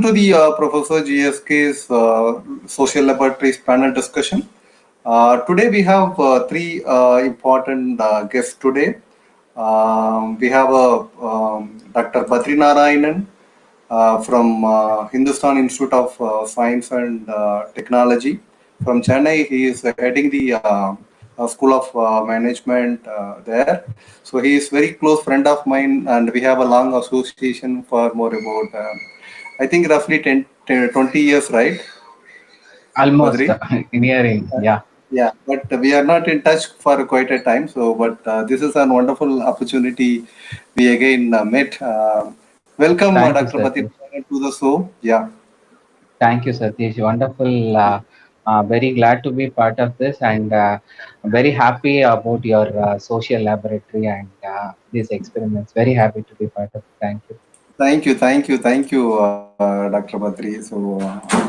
to the Professor GSK's Social Laboratories panel discussion. Today we have three important guests today. We have Dr. Badri Narayanan from Hindustan Institute of Science and Technology from Chennai. He is heading the School of Management there. So he is very close friend of mine, and we have a long association for more about I think roughly 20 years, right, Almost Badri? nearing, yeah. Yeah, but we are not in touch for quite a time. So, but this is a wonderful opportunity. We again met. Welcome, Thank you, Dr. Badri, Satish. to the show. Yeah. Thank you, Satish. Wonderful. Very glad to be part of this, and very happy about your social laboratory and these experiments. Very happy to be part of it. Thank you. Thank you, Dr. Badri. So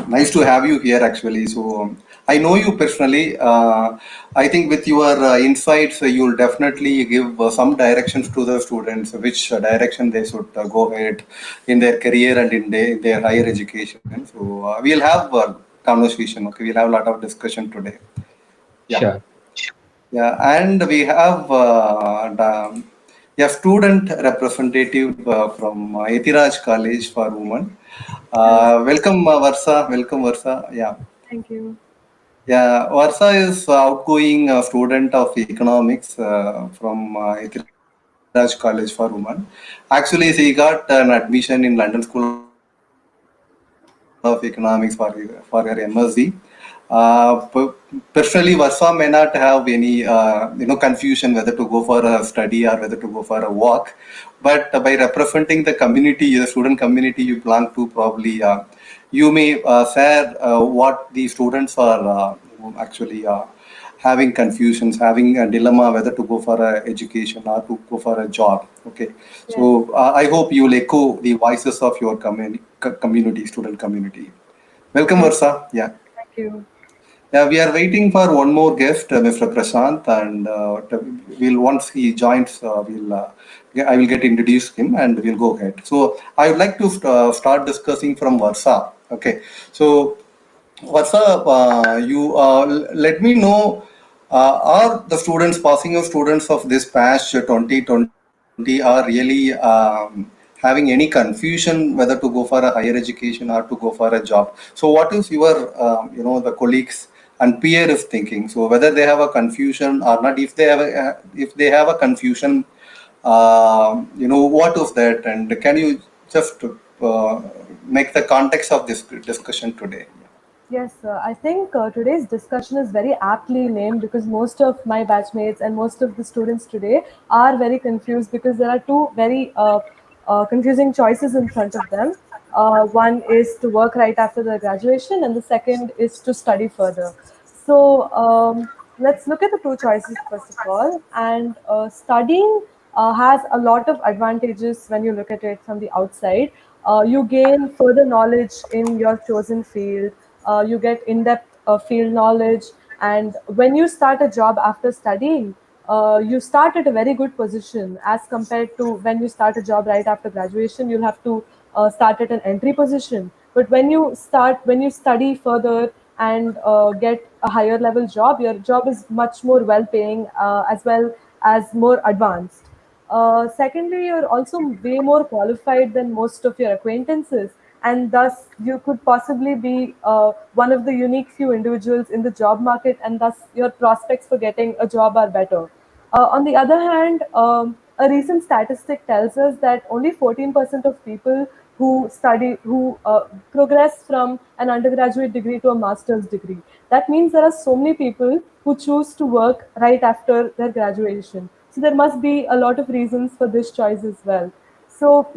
nice to have you here, actually. So I know you personally. I think with your insights, you'll definitely give some directions to the students, which direction they should go ahead in their career and in their higher education. So we'll have a conversation. Okay, we'll have a lot of discussion today. Yeah. Sure. Yeah, and we have a student representative from Etiraj College for Women. Hello, Welcome, Varsa. Welcome, Varsa. Yeah, thank you. yeah. Varsa is outgoing student of economics from Etiraj College for Women. Actually, she got an admission in London School of Economics for her MSc. Personally, Varsa may not have any confusion whether to go for a study or whether to go for a walk, but by representing the community, the student community you belong to, probably you may share what the students are actually having confusions, having a dilemma whether to go for a education or to go for a job. Okay, Yes, so I hope you will echo the voices of your community, student community. Welcome, yes, Varsa. Yeah. thank you. Yeah, we are waiting for one more guest, Mr. Prashant, and we'll once he joins, I will get introduced him, and we'll go ahead. So I would like to start discussing from Varsa. Okay, so Varsa, you let me know, are the students, passing of students of this batch 2020 are really having any confusion whether to go for a higher education or to go for a job? So what is your, the colleagues and peer is thinking? So whether they have a confusion or not, if they have a confusion, what is that? And can you just make the context of this discussion today? Yes, I think today's discussion is very aptly named because most of my batchmates and most of the students today are very confused because there are two very confusing choices in front of them. One is to work right after their graduation, and the second is to study further. So let's look at the two choices first of all. And studying has a lot of advantages when you look at it from the outside. You gain further knowledge in your chosen field. You get in-depth field knowledge, and when you start a job after studying, you start at a very good position as compared to when you start a job right after graduation. You'll have to start at an entry position. But when you study further and get a higher level job, your job is much more well paying as well as more advanced. Secondly, you're also way more qualified than most of your acquaintances, and thus you could possibly be one of the unique few individuals in the job market, and thus your prospects for getting a job are better. On the other hand, a recent statistic tells us that only 14% of people who progress from an undergraduate degree to a master's degree. That means there are so many people who choose to work right after their graduation. So there must be a lot of reasons for this choice as well. So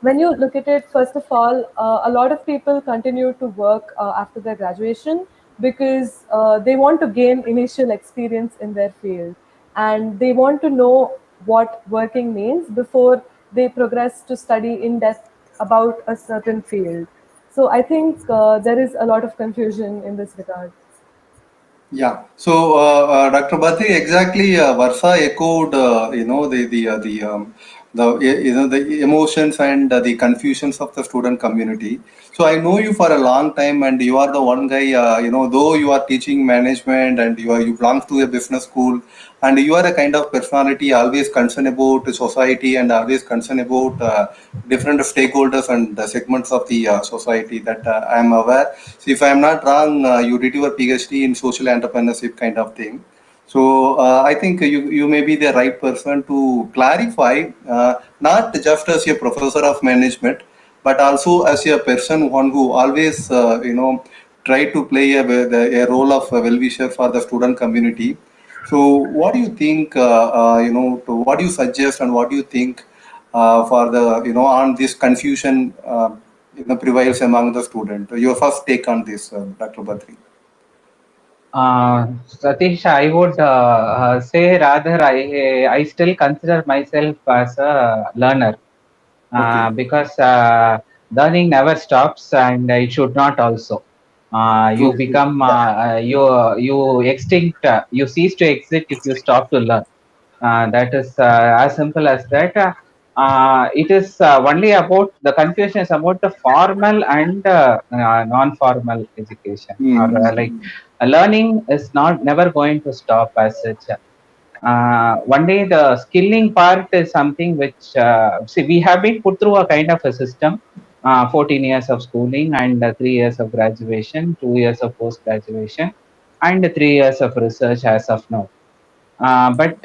when you look at it, first of all, a lot of people continue to work after their graduation because they want to gain initial experience in their field, and they want to know what working means before they progress to study in depth about a certain field. So I think there is a lot of confusion in this regard. Yeah. So, Dr. Bhatti, exactly, Varsa echoed, the the emotions and the confusions of the student community. So I know you for a long time, and you are the one guy. Though you are teaching management and you belong to a business school, and you are a kind of personality always concerned about the society and always concerned about different stakeholders and the segments of the society that I am aware. So if I am not wrong, you did your PhD in social entrepreneurship kind of thing. So I think you may be the right person to clarify, not just as a professor of management, but also as a person one who always try to play a role of a well-wisher for the student community. So what do you think? What do you suggest and what do you think for the on this confusion prevails among the student? Your first take on this, Dr. Badri. Satish, I would say rather I still consider myself as a learner Okay. because learning never stops and it should not also. You True. True. become Yeah. you extinct. You cease to exist if you stop to learn. That is as simple as that. It is only about the confusion is about the formal and non-formal education, or Mm-hmm. learning is not never going to stop as such. One day the skilling part is something which see we have been put through a kind of a system. 14 years of schooling and 3 years of graduation, 2 years of post graduation, and 3 years of research as of now. But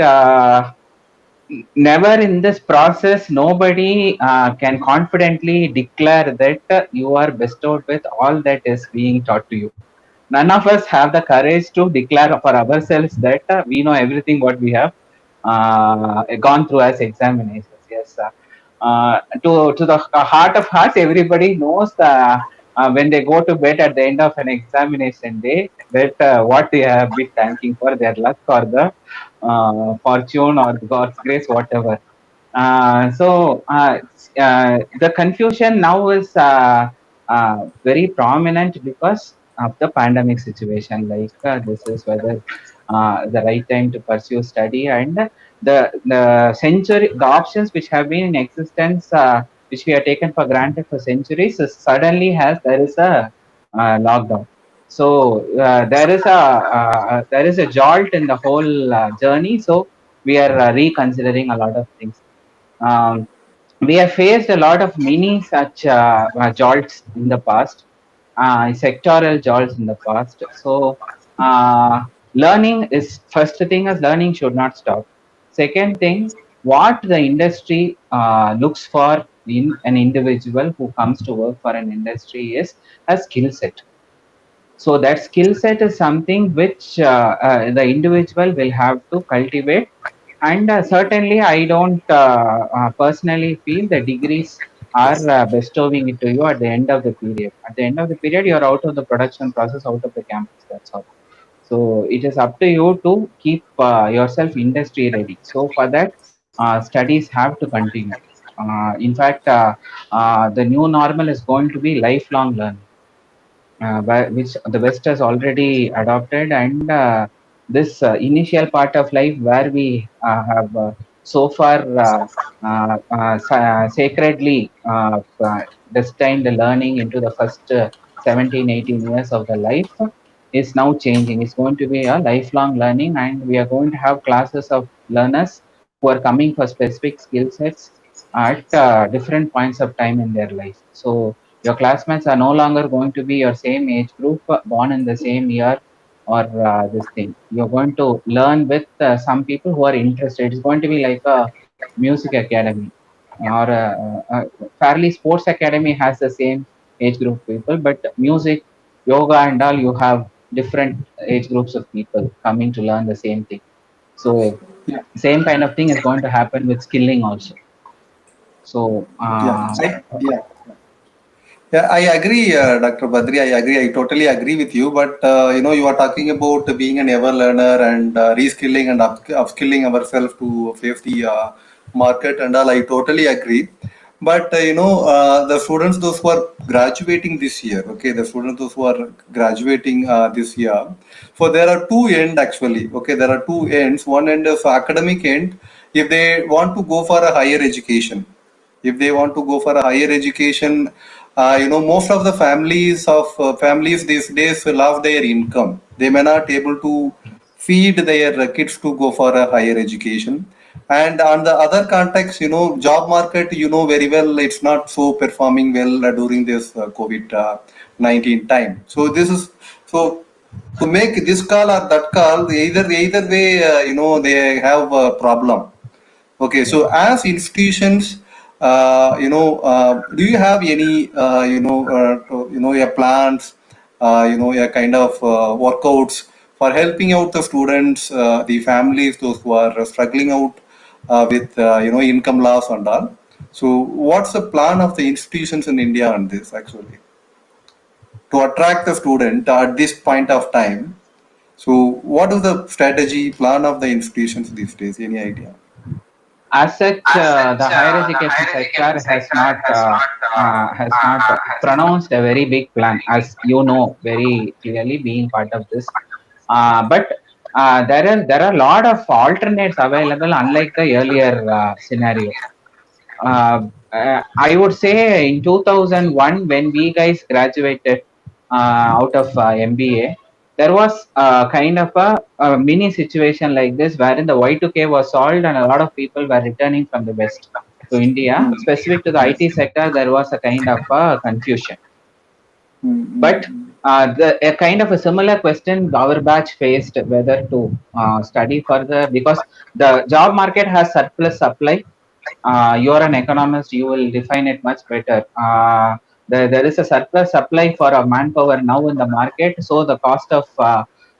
never in this process nobody can confidently declare that you are bestowed with all that is being taught to you. None of us have the courage to declare for ourselves that we know everything what we have gone through as examinations. Yes, to the heart of hearts, everybody knows when they go to bed at the end of an examination day that what they have been thanking for their luck or the fortune or God's grace, whatever. The confusion now is very prominent because of the pandemic situation. Like this is whether the right time to pursue study, and the options which have been in existence, which we have taken for granted for centuries, is suddenly has there is a lockdown. So there is a jolt in the whole journey. So we are reconsidering a lot of things. Um, we have faced a lot of mini such jolts in the past, sectoral jolts in the past. So, learning is first thing is learning should not stop. Second thing, what the industry looks for in an individual who comes to work for an industry is a skill set. So that skill set is something which the individual will have to cultivate. And certainly, I don't personally feel the degrees are bestowing it to you at the end of the period. At the end of the period, you're out of the production process, out of the campus. That's all. So it is up to you to keep yourself industry ready. So for that, studies have to continue. In fact, the new normal is going to be lifelong learning, which the West has already adopted. And this initial part of life where we have so far sacredly destined the learning into the first 17, 18 years of the life is now changing. It's going to be a lifelong learning, and we are going to have classes of learners who are coming for specific skill sets at different points of time in their life. So your classmates are no longer going to be your same age group, born in the same year, or this thing. You're going to learn with some people who are interested. It's going to be like a music academy, or fairly sports academy has the same age group people, but music, yoga, and all, you have different age groups of people coming to learn the same thing. So Yeah. same kind of thing is going to happen with skilling also. So Yeah. Yeah. Yeah, I agree, Dr. Badri. I agree. I totally agree with you. But you are talking about being an ever learner and reskilling and upskilling ourselves to face the market and all. I totally agree. But the students, those who are graduating this year, okay, the students, those who are graduating this year, so there are two end actually. Okay, there are two ends. One end is academic end, if they want to go for a higher education, if they want to go for a higher education, most of the families these days will have their income. They may not able to feed their kids to go for a higher education. And on the other context, job market, very well, it's not so performing well during this COVID-19 time. So this is so to make this call or that call, either way, they have a problem. Okay, so as institutions, do you have any, your plans, your kind of workouts for helping out the students, the families, those who are struggling out with, income loss and all? So, what's the plan of the institutions in India on this actually to attract the student at this point of time? So, what is the strategy plan of the institutions these days? Any idea? As such, the higher education sector has not pronounced a very big plan, as you know very clearly, being part of this. But there are a lot of alternates available, unlike the earlier scenario. I would say in 2001, when we guys graduated out of MBA, there was kind of a mini situation like this, wherein the Y2K was solved and a lot of people were returning from the West to India. Specific to the IT sector, there was a kind of confusion. But a kind of a similar question our batch faced, whether to study further, because the job market has surplus supply. You're an economist, you will define it much better. There is a surplus supply for a manpower now in the market, so the cost of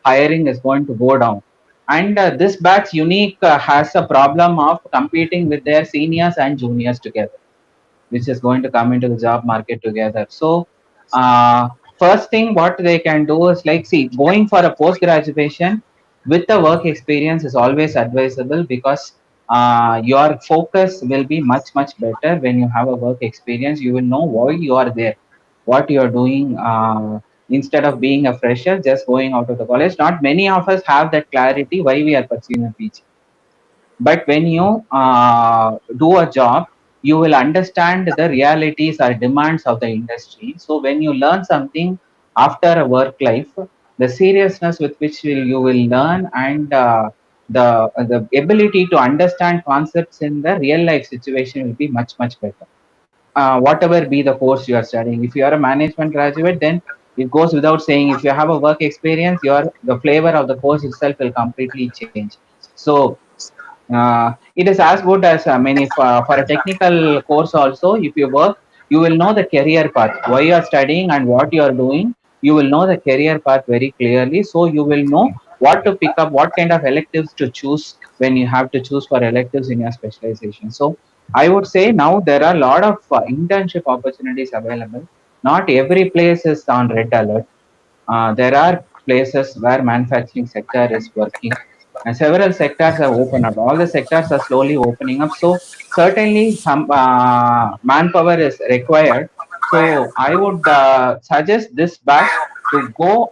hiring is going to go down. And this batch unique has a problem of competing with their seniors and juniors together, which is going to come into the job market together. So, first thing what they can do is like, see, going for a post graduation with the work experience is always advisable, because your focus will be much better when you have a work experience. You will know why you are there, what you are doing. Instead of being a fresher, just going out of the college. Not many of us have that clarity why we are pursuing a PG. But when you do a job, you will understand the realities or demands of the industry. So when you learn something after a work life, the seriousness with which you will learn, and the ability to understand concepts in the real life situation will be much better. Whatever be the course you are studying, if you are a management graduate, then it goes without saying, if you have a work experience, the flavor of the course itself will completely change. So it is as good as, I mean, if for a technical course also, if you work, you will know the career path, why you are studying and what you are doing. You will know the career path very clearly. So you will know what to pick up, what kind of electives to choose when you have to choose for electives in your specialization. So I would say now there are a lot of internship opportunities available. Not every place is on red alert. There are places where manufacturing sector is working, and several sectors have opened up. All the sectors are slowly opening up. So certainly some manpower is required. So I would suggest this batch to go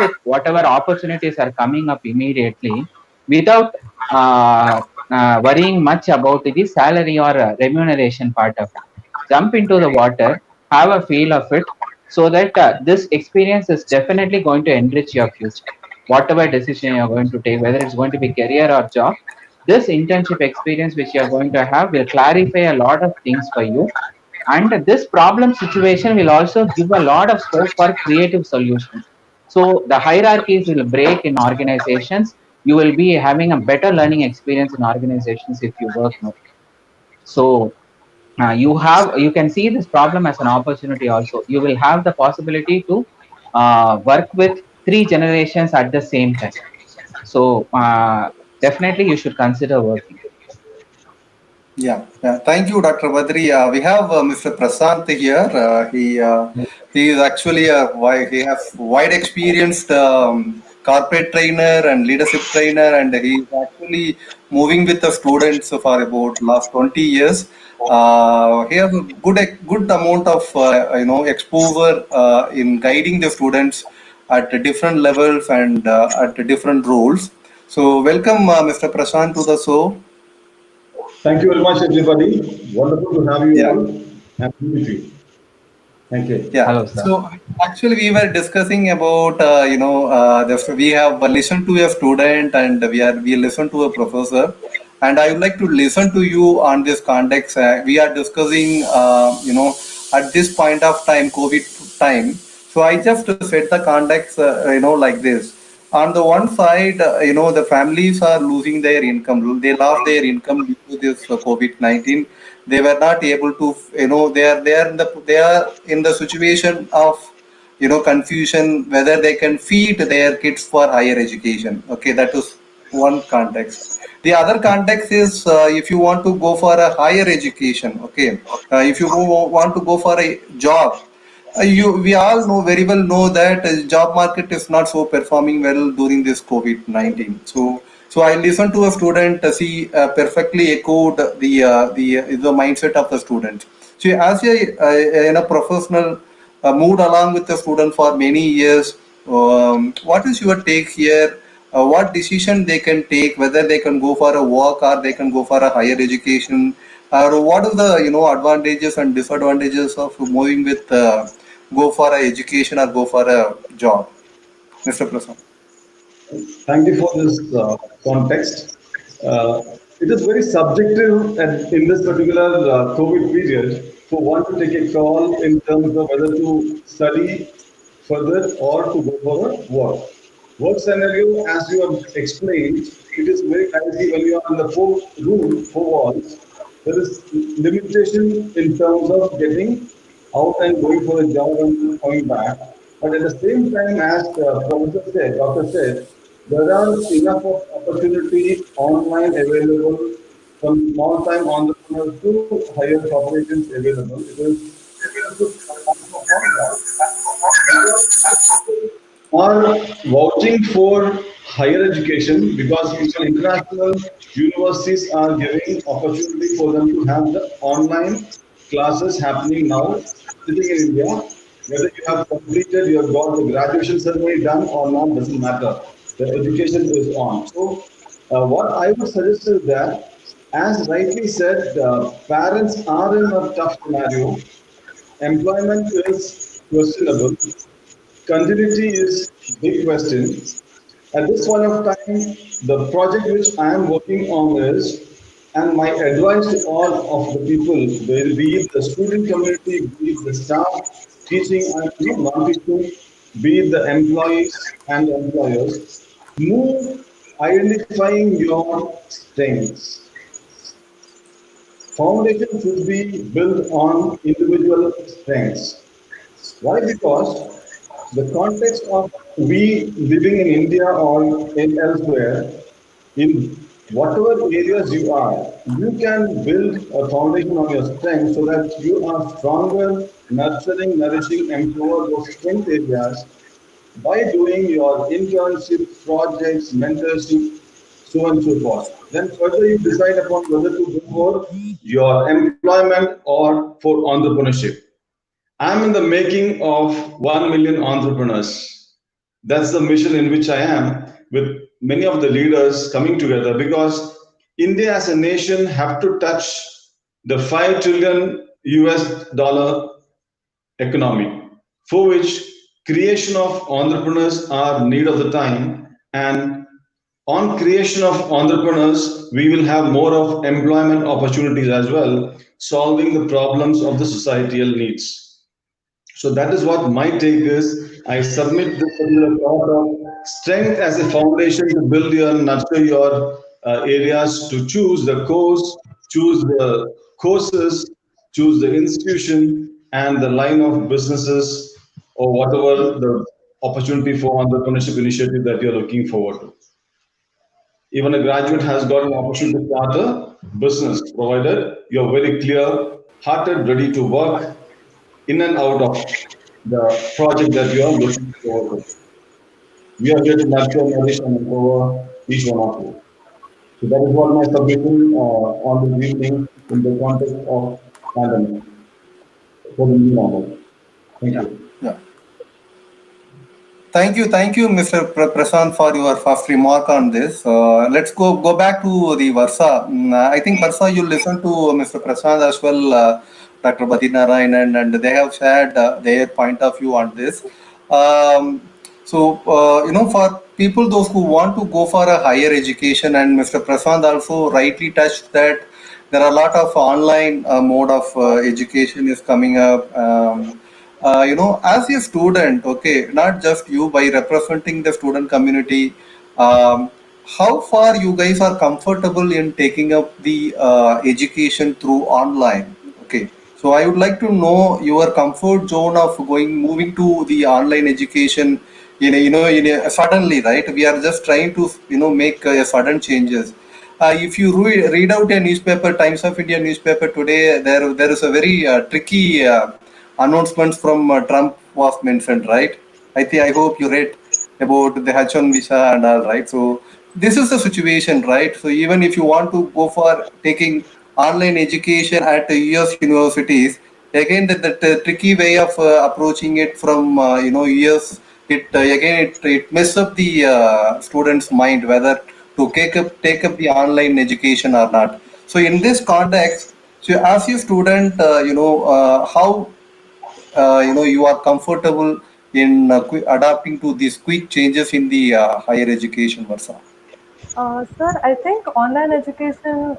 with whatever opportunities are coming up immediately, without worrying much about the salary or remuneration part of it. Jump into the water, have a feel of it, so that this experience is definitely going to enrich your future. Whatever decision you're going to take, whether it's going to be career or job, this internship experience which you're going to have will clarify a lot of things for you. And this problem situation will also give a lot of scope for creative solutions. So the hierarchies will break in organizations. You will be having a better learning experience in organizations if you work more. So you can see this problem as an opportunity also. You will have the possibility to work with three generations at the same time. So definitely you should consider working. Yeah. Thank you, Dr. Badri. We have Mr. Prasant here. He is actually he has wide experienced corporate trainer and leadership trainer, and he is actually moving with the students for about last 20 years. He has a good amount of exposure in guiding the students at different levels and at different roles. So welcome, Mr. Prashant, to the show. Thank you very much, everybody. Wonderful to have you Yeah. all and be with you. Thank you. Yeah. Hello, sir. So actually, we were discussing about we have listened to a student and we listen to a professor, and I would like to listen to you on this context. We are discussing at this point of time, COVID time. So I just set the context like this. On the one side, the families are losing their income. They lost their income due to this COVID-19. They were not able to, they are in the situation of confusion whether they can feed their kids for higher education. Okay, that is one context. The other context is if you want to go for a higher education. Okay, if you want to go for a job, we all know very well know that job market is not so performing well during this COVID-19. So I listened to a student. She perfectly echoed the mindset of the student. So as a professional, moved along with the student for many years. What is your take here? What decision they can take, whether they can go for a work or they can go for a higher education, or what are the advantages and disadvantages of moving with go for a education or go for a job, Mr. Prasad? Thank you for this context. Uh, it is very subjective and in this particular COVID period for one to take a call in terms of whether to study further or to go for a work. Work scenario, as you have explained, it is very dicey when you are in the four walls. There is limitation in terms of getting out and going for a job and coming back. But at the same time, as Doctor said, there are enough of opportunity online available from small time entrepreneurs to higher corporations available. It is are vouching for higher education because even international universities are giving opportunity for them to have the online classes happening now sitting in India. Whether you have completed, you have got the graduation ceremony done or not doesn't matter. The education is on. So, what I would suggest is that, as rightly said, parents are in a tough scenario. Employment is questionable. Continuity is big question. At this point of time, the project which I am working on is, and my advice to all of the people, be it the student community, be it the staff, teaching and non-teaching, be it the employees and employers, move identifying your strengths. Foundation should be built on individual strengths. Why? Because the context of we living in India or in elsewhere, in whatever areas you are, you can build a foundation on your strength so that you are stronger, nurturing, nourishing, empower those strength areas by doing your internships, projects, mentorship, so on and so forth. Then further you decide upon whether to go for your employment or for entrepreneurship. I'm in the making of 1 million entrepreneurs. That's the mission in which I am with many of the leaders coming together because India as a nation have to touch the 5 trillion US dollar economy for which creation of entrepreneurs are need of the time, and on creation of entrepreneurs we will have more of employment opportunities as well, solving the problems of the societal needs. So that is what my take is. I submit this particular thought of strength as a foundation to build your, nurture your areas, to choose the course, choose the courses, choose the institution and the line of businesses or whatever the opportunity for entrepreneurship initiative that you're looking forward to. Even a graduate has got an opportunity to start a business, provided you're very clear hearted, ready to work in and out of the project that you are looking forward to. We are here to nurture, nourish, and empower each one of you. So that is what my submission on this evening in the context of pandemic for the new normal. Thank Yeah. you. Yeah. thank you, Mr. Prasant, for your first remark on this. Let's go back to the Varsa. I think Varsa, you listen to Mr. Prasant as well, Dr. Badinarayan, and they have shared their point of view on this. Um, for people those who want to go for a higher education, and Mr. Prasant also rightly touched that there are a lot of online mode of education is coming up. As a student, okay, not just you, by representing the student community, um, how far you guys are comfortable in taking up the education through online? Okay, so I would like to know your comfort zone of moving to the online education. Suddenly, right? We are just trying to make sudden changes. If you read out a newspaper, Times of India newspaper today, there is a very tricky announcements from Trump was mentioned, right? I hope you read about the H1 visa and all, right? So this is the situation, right? So even if you want to go for taking online education at the US universities, again the tricky way of approaching it from US, it messes up the student's mind whether to take up the online education or not. So in this context, so as a student, how you are comfortable in adapting to these quick changes in the higher education, Varsa? Sir, I think online education,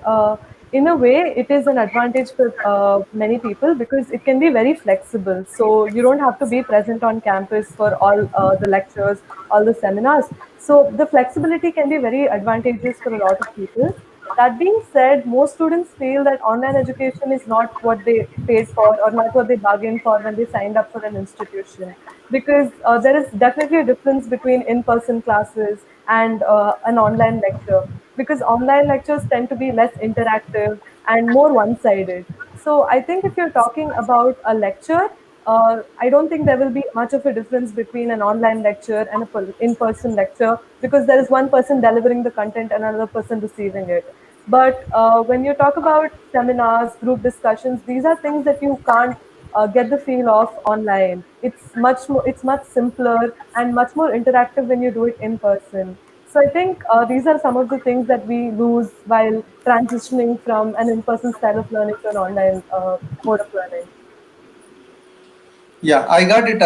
in a way, it is an advantage for many people because it can be very flexible. So you don't have to be present on campus for all the lectures, all the seminars. So the flexibility can be very advantageous for a lot of people. That being said, most students feel that online education is not what they paid for or not what they bargained for when they signed up for an institution. Because there is definitely a difference between in person classes and an online lecture. Because online lectures tend to be less interactive and more one sided. So I think if you're talking about a lecture, I don't think there will be much of a difference between an online lecture and a in-person lecture because there is one person delivering the content and another person receiving it. But when you talk about seminars, group discussions, these are things that you can't get the feel of online. It's much simpler and much more interactive when you do it in person. So I think these are some of the things that we lose while transitioning from an in-person style of learning to an online mode of learning. Yeah, I got it.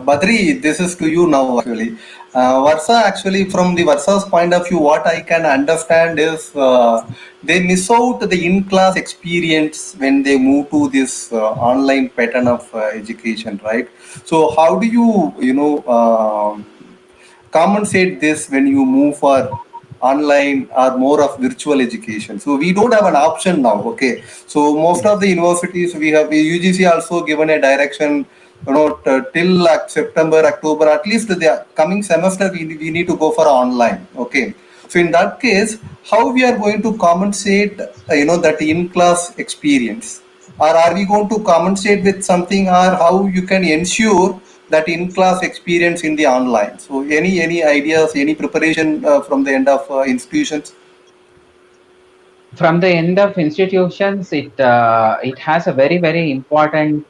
Badri, this is to you now actually. Varsa, actually, from the Varsa's point of view, what I can understand is they miss out the in-class experience when they move to this online pattern of education, right? So how do you, compensate this when you move for online or more of virtual education? So we don't have an option now. Okay, so most of the universities UGC also given a direction, till like September, October, at least the coming semester we need to go for online. Okay, so in that case, how we are going to compensate that in class experience, or are we going to compensate with something, or how you can ensure that in-class experience in the online? So any ideas, any preparation from the end of institutions? From the end of institutions, it has a very important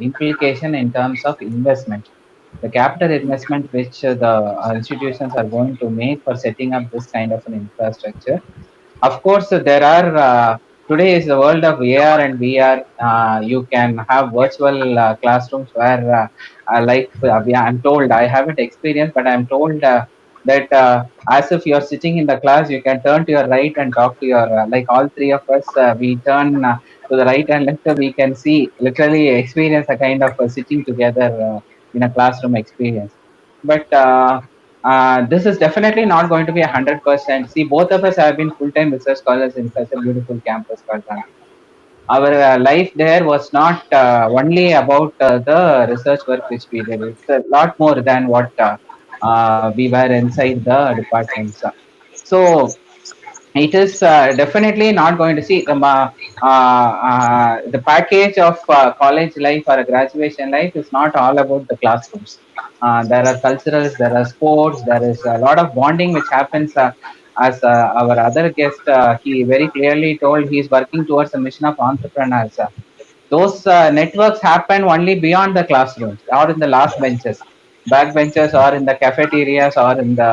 implication in terms of investment. The capital investment which the institutions are going to make for setting up this kind of an infrastructure. Of course, there are today is the world of AR and VR. You can have virtual classrooms where, I'm told, I haven't experienced, but I'm told that as if you're sitting in the class, you can turn to your right and talk to your, like all three of us, we turn to the right and left, we can see, literally experience a kind of sitting together in a classroom experience. But this is definitely not going to be 100%. See, both of us have been full-time research scholars in such a beautiful campus called Gandhi. Our life there was not only about the research work which we did. It's a lot more than what we were inside the departments. So it is definitely not going to see the package of college life or a graduation life is not all about the classrooms. There are culturals, there are sports, there is a lot of bonding which happens. As our other guest, he very clearly told he is working towards a mission of entrepreneurs. Those networks happen only beyond the classrooms or in the last benches. backbenchers or in the cafeterias or in the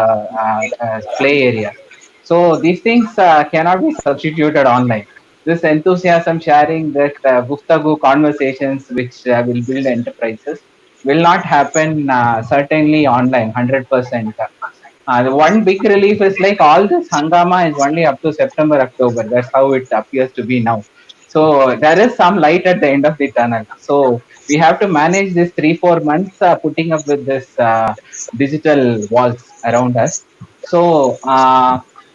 play areas. So these things cannot be substituted online. This enthusiasm sharing, that Guftagu conversations which will build enterprises will not happen certainly online 100%. The one big relief is like all this hangama is only up to September, October. That's how it appears to be now. So there is some light at the end of the tunnel. So we have to manage this 3 4 months putting up with this digital walls around us. So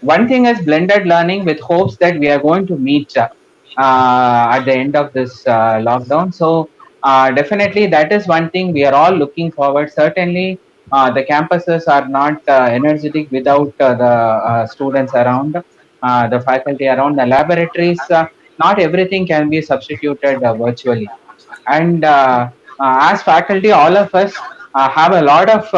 one thing is blended learning with hopes that we are going to meet at the end of this lockdown. So definitely that is one thing we are all looking forward. Certainly the campuses are not energetic without the students around, the faculty around, the laboratories. Not everything can be substituted virtually. And as faculty, all of us have a lot of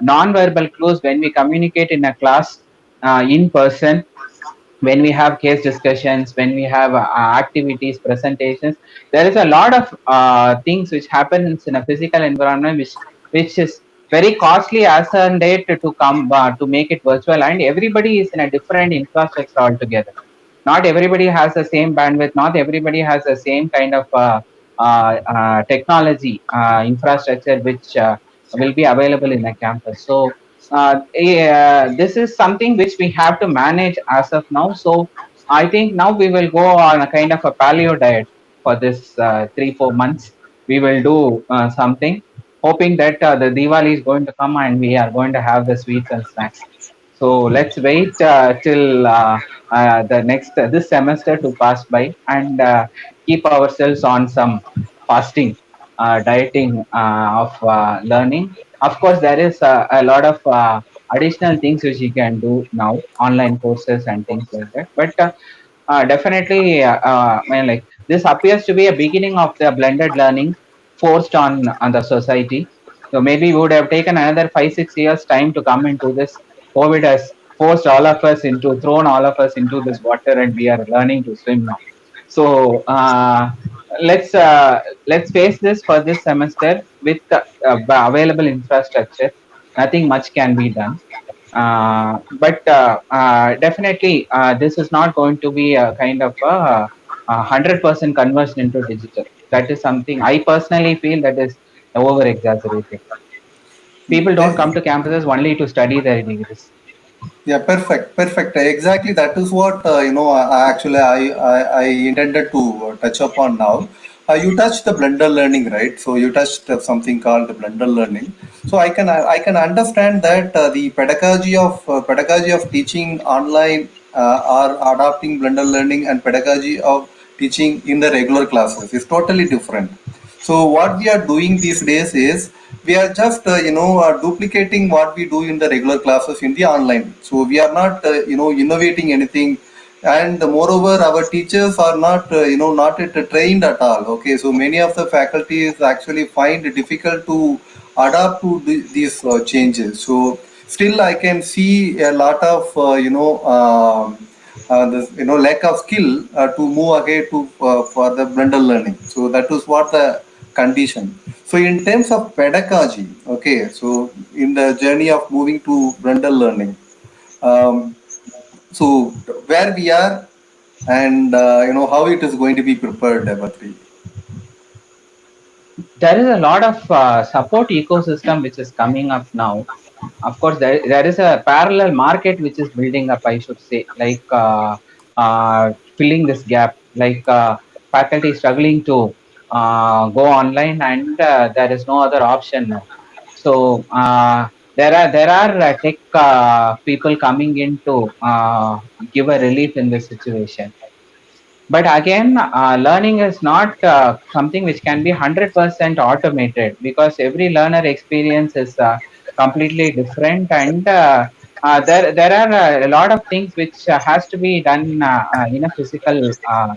non-verbal clues when we communicate in a class in person, when we have case discussions, when we have activities, presentations. There is a lot of things which happens in a physical environment, which is very costly as on date to come to make it virtual, and everybody is in a different infrastructure altogether. Not everybody has the same bandwidth. Not everybody has the same kind of technology infrastructure which will be available in a campus. So this is something which we have to manage as of now. So I think now we will go on a kind of a paleo diet for this 3 4 months. We will do something, hoping that the Diwali is going to come and we are going to have the sweets and snacks. So let's wait till the next this semester to pass by, and keep ourselves on some fasting, dieting of learning. Of course, there is a lot of additional things which you can do now, online courses and things like that. But definitely, like this appears to be a beginning of the blended learning forced on the society. So maybe we would have taken another 5 6 years time to come into this. COVID has forced all of us into, thrown all of us into this water, and we are learning to swim now. So let's face this for this semester with available infrastructure. Nothing much can be done. But definitely, this is not going to be a kind of a 100% conversion into digital. That is something I personally feel that is over exaggerated. People don't come to campuses only to study their degrees. Yeah, perfect, perfect. Exactly, that is what actually I intended to touch upon now. You touched the blended learning, right? So you touched something called the blended learning. So I can understand that pedagogy of teaching online or adopting blended learning and pedagogy of teaching in the regular classes is totally different. So what we are doing these days is we are just duplicating what we do in the regular classes in the online. So we are not innovating anything, and moreover our teachers are not not trained at all. Okay, so many of the faculties actually find it difficult to adapt to these changes. So still I can see a lot of this lack of skill to move ahead to for the blended learning. So that is what the condition. So in terms of pedagogy, okay, so in the journey of moving to blended learning, um, so where we are, and how it is going to be prepared, Bhatri. There is a lot of support ecosystem which is coming up now. Of course, there is a parallel market which is building up, I should say, like filling this gap, like faculty struggling to go online, and there is no other option now. So there are tech people coming in to give a relief in this situation. But again, learning is not something which can be 100% automated, because every learner experience is completely different, and there are a lot of things which has to be done in a physical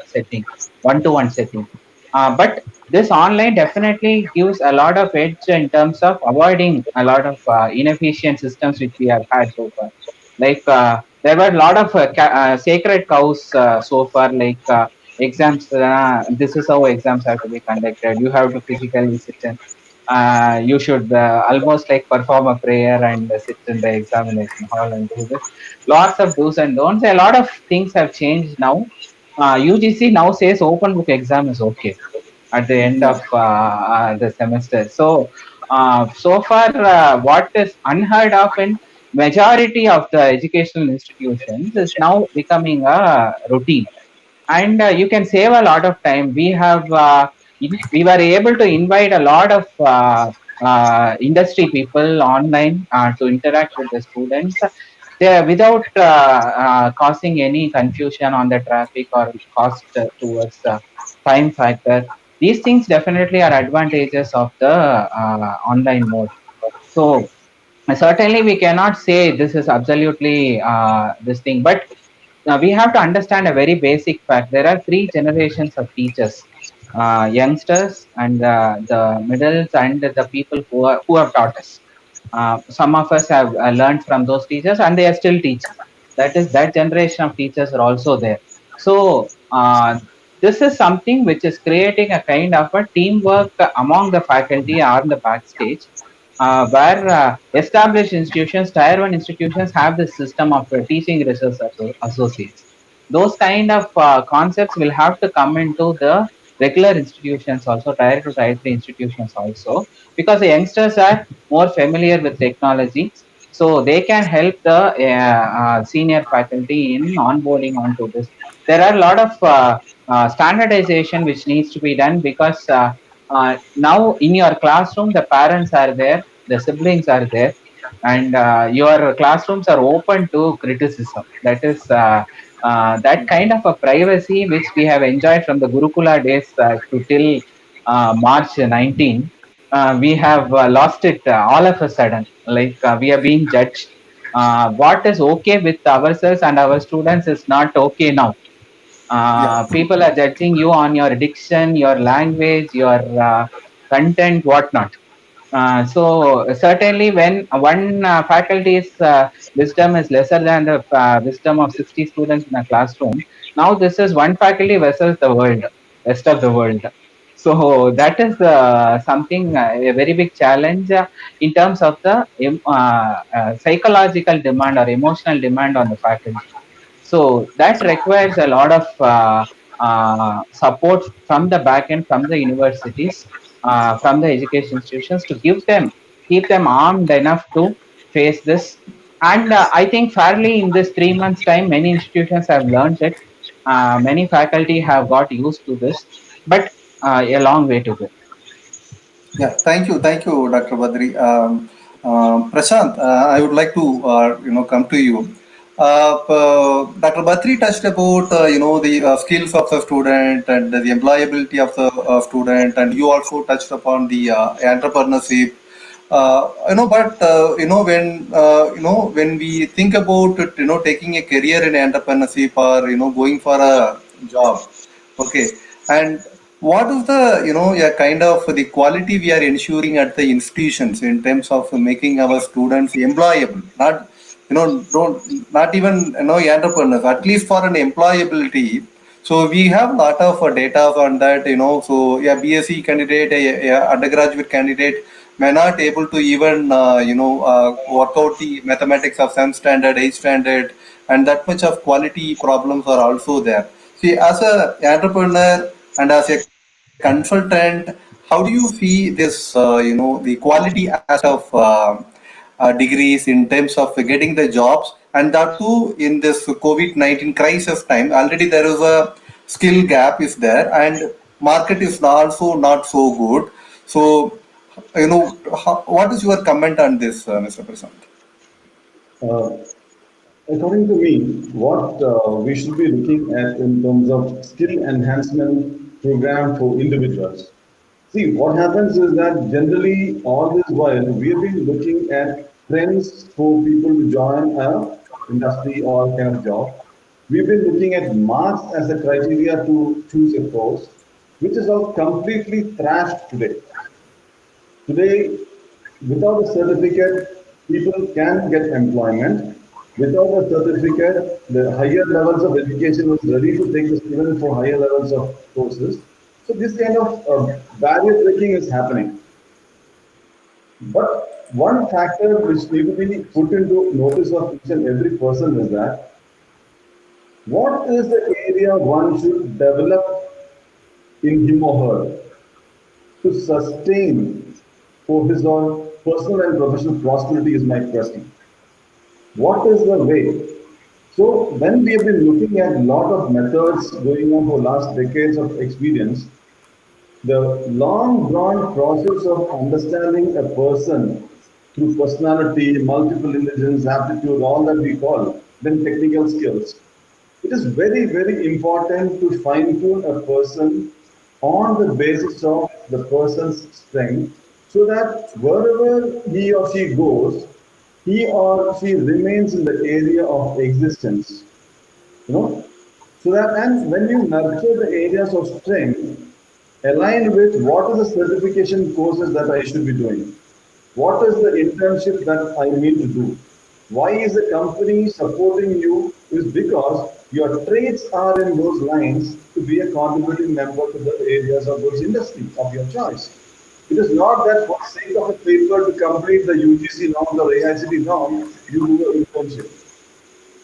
setting, one-to-one setting. But this online definitely gives a lot of edge in terms of avoiding a lot of inefficient systems which we have had so far. Like there were a lot of sacred cows so far, like exams. This is how exams have to be conducted. You have to physically sit in. You should almost like perform a prayer and sit in the examination hall and do this. Lots of do's and don'ts. A lot of things have changed now. UGC now says open book exam is okay at the end Yeah. of the semester. So, so far, what is unheard of in majority of the educational institutions is now becoming a routine, and you can save a lot of time. We were able to invite a lot of industry people online to interact with the students. They, without causing any confusion on the traffic or cost towards time factor. These things definitely are advantages of the online mode. So certainly we cannot say this is absolutely this thing, but we have to understand a very basic fact. There are three generations of teachers: youngsters, and the middles, and the people who have taught us. Some of us have learned from those teachers, and they are still teaching. That generation of teachers are also there. So this is something which is creating a kind of a teamwork among the faculty or the backstage, where established institutions, tier one institutions, have this system of teaching research associates. Those kind of concepts will have to come into the regular institutions also, tier two, tier three institutions also, because the youngsters are more familiar with technology, so they can help the senior faculty in onboarding onto this. There are a lot of standardization which needs to be done, because now in your classroom the parents are there, the siblings are there, and your classrooms are open to criticism. That is that kind of a privacy which we have enjoyed from the Gurukula days to till March 19. We have lost it all of a sudden. Like we are being judged. What is okay with ourselves and our students is not okay now. Yeah. People are judging you on your diction, your language, your content, whatnot. So certainly, when one faculty's wisdom is lesser than the wisdom of 60 students in a classroom, now this is one faculty versus the world, rest of the world. So that is something a very big challenge in terms of the psychological demand or emotional demand on the faculty. So that requires a lot of support from the back end, from the universities, from the education institutions, to keep them armed enough to face this. And I think fairly in this 3 months time, many institutions have learned it. Many faculty have got used to this, but a long way to go. Yeah, thank you, Dr. Badri. Prashant, I would like to come to you. Dr. Badri touched about the skills of the student and the employability of the student, and you also touched upon the entrepreneurship. But when we think about it, taking a career in entrepreneurship or going for a job, okay, and what is the, yeah, kind of the quality we are ensuring at the institutions in terms of making our students employable? Not, don't, not even, entrepreneurs, at least for an employability. So we have a lot of data on that, so yeah, BSc candidate, a undergraduate candidate may not able to even, work out the mathematics of 7th standard, 8th standard, and that much of quality problems are also there. See, as a entrepreneur and as a consultant, how do you see this, the quality aspect of degrees in terms of getting the jobs, and that too in this COVID-19 crisis time, already there is a skill gap is there, and market is also not so good. So, what is your comment on this, Mr. Prasant? Uh, According to me, what we should be looking at in terms of skill enhancement program for individuals. See, what happens is that generally all this while we have been looking at trends for people to join a industry or kind of job. We've been looking at marks as a criteria to choose a course, which is all completely trashed today. Today, without a certificate, people can get employment. Without a certificate, the higher levels of education was ready to take the student for higher levels of courses. So this kind of barrier breaking is happening. But one factor which need to be put into notice of each and every person is that what is the area one should develop in him or her to sustain for his or personal and professional prosperity is my question. What is the way? So when we have been looking at a lot of methods going on for last decades of experience, the long drawn process of understanding a person through personality, multiple intelligence, aptitude, all that we call, then technical skills. It is very, very important to fine tune a person on the basis of the person's strength so that wherever he or she goes, he or she remains in the area of existence. You know, so that and when you nurture the areas of strength, align with what is the certification courses that I should be doing, what is the internship that I need to do, why is the company supporting you is because your traits are in those lines to be a contributing member to the areas of those industries of your choice. It is not that for the sake of a paper to complete the UGC norm or AICT norm, you do an internship.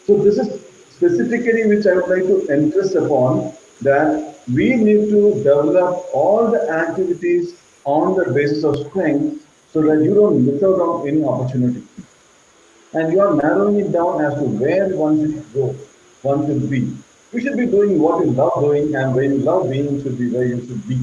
So this is specifically which I would like to insist upon that we need to develop all the activities on the basis of strength so that you don't miss out on any opportunity. And you are narrowing it down as to where one should go, one should be. You should be doing what you love doing, and where you love being should be where you should be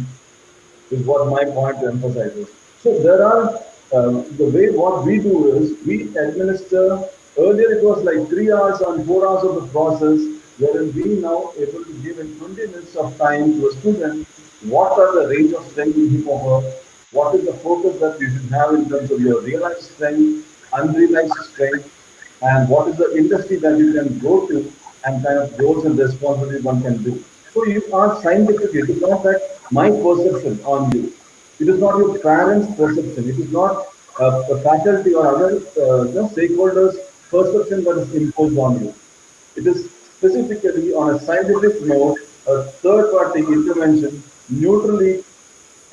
is what my point to emphasize is. So there are the way what we do is we administer. Earlier it was like 3 hours and 4 hours of the process, wherein we now able to give in 20 minutes of time to a student. What are the range of strength in him or her? What is the focus that you should have in terms of your realized strength, unrealized strength, and what is the industry that you can go to and kind of roles and responsibilities one can do. So you are scientific. It is not that my perception on you. It is not your parents' perception. It is not a faculty or other stakeholders' perception that is imposed on you. It is specifically on a scientific note, a third-party intervention, neutrally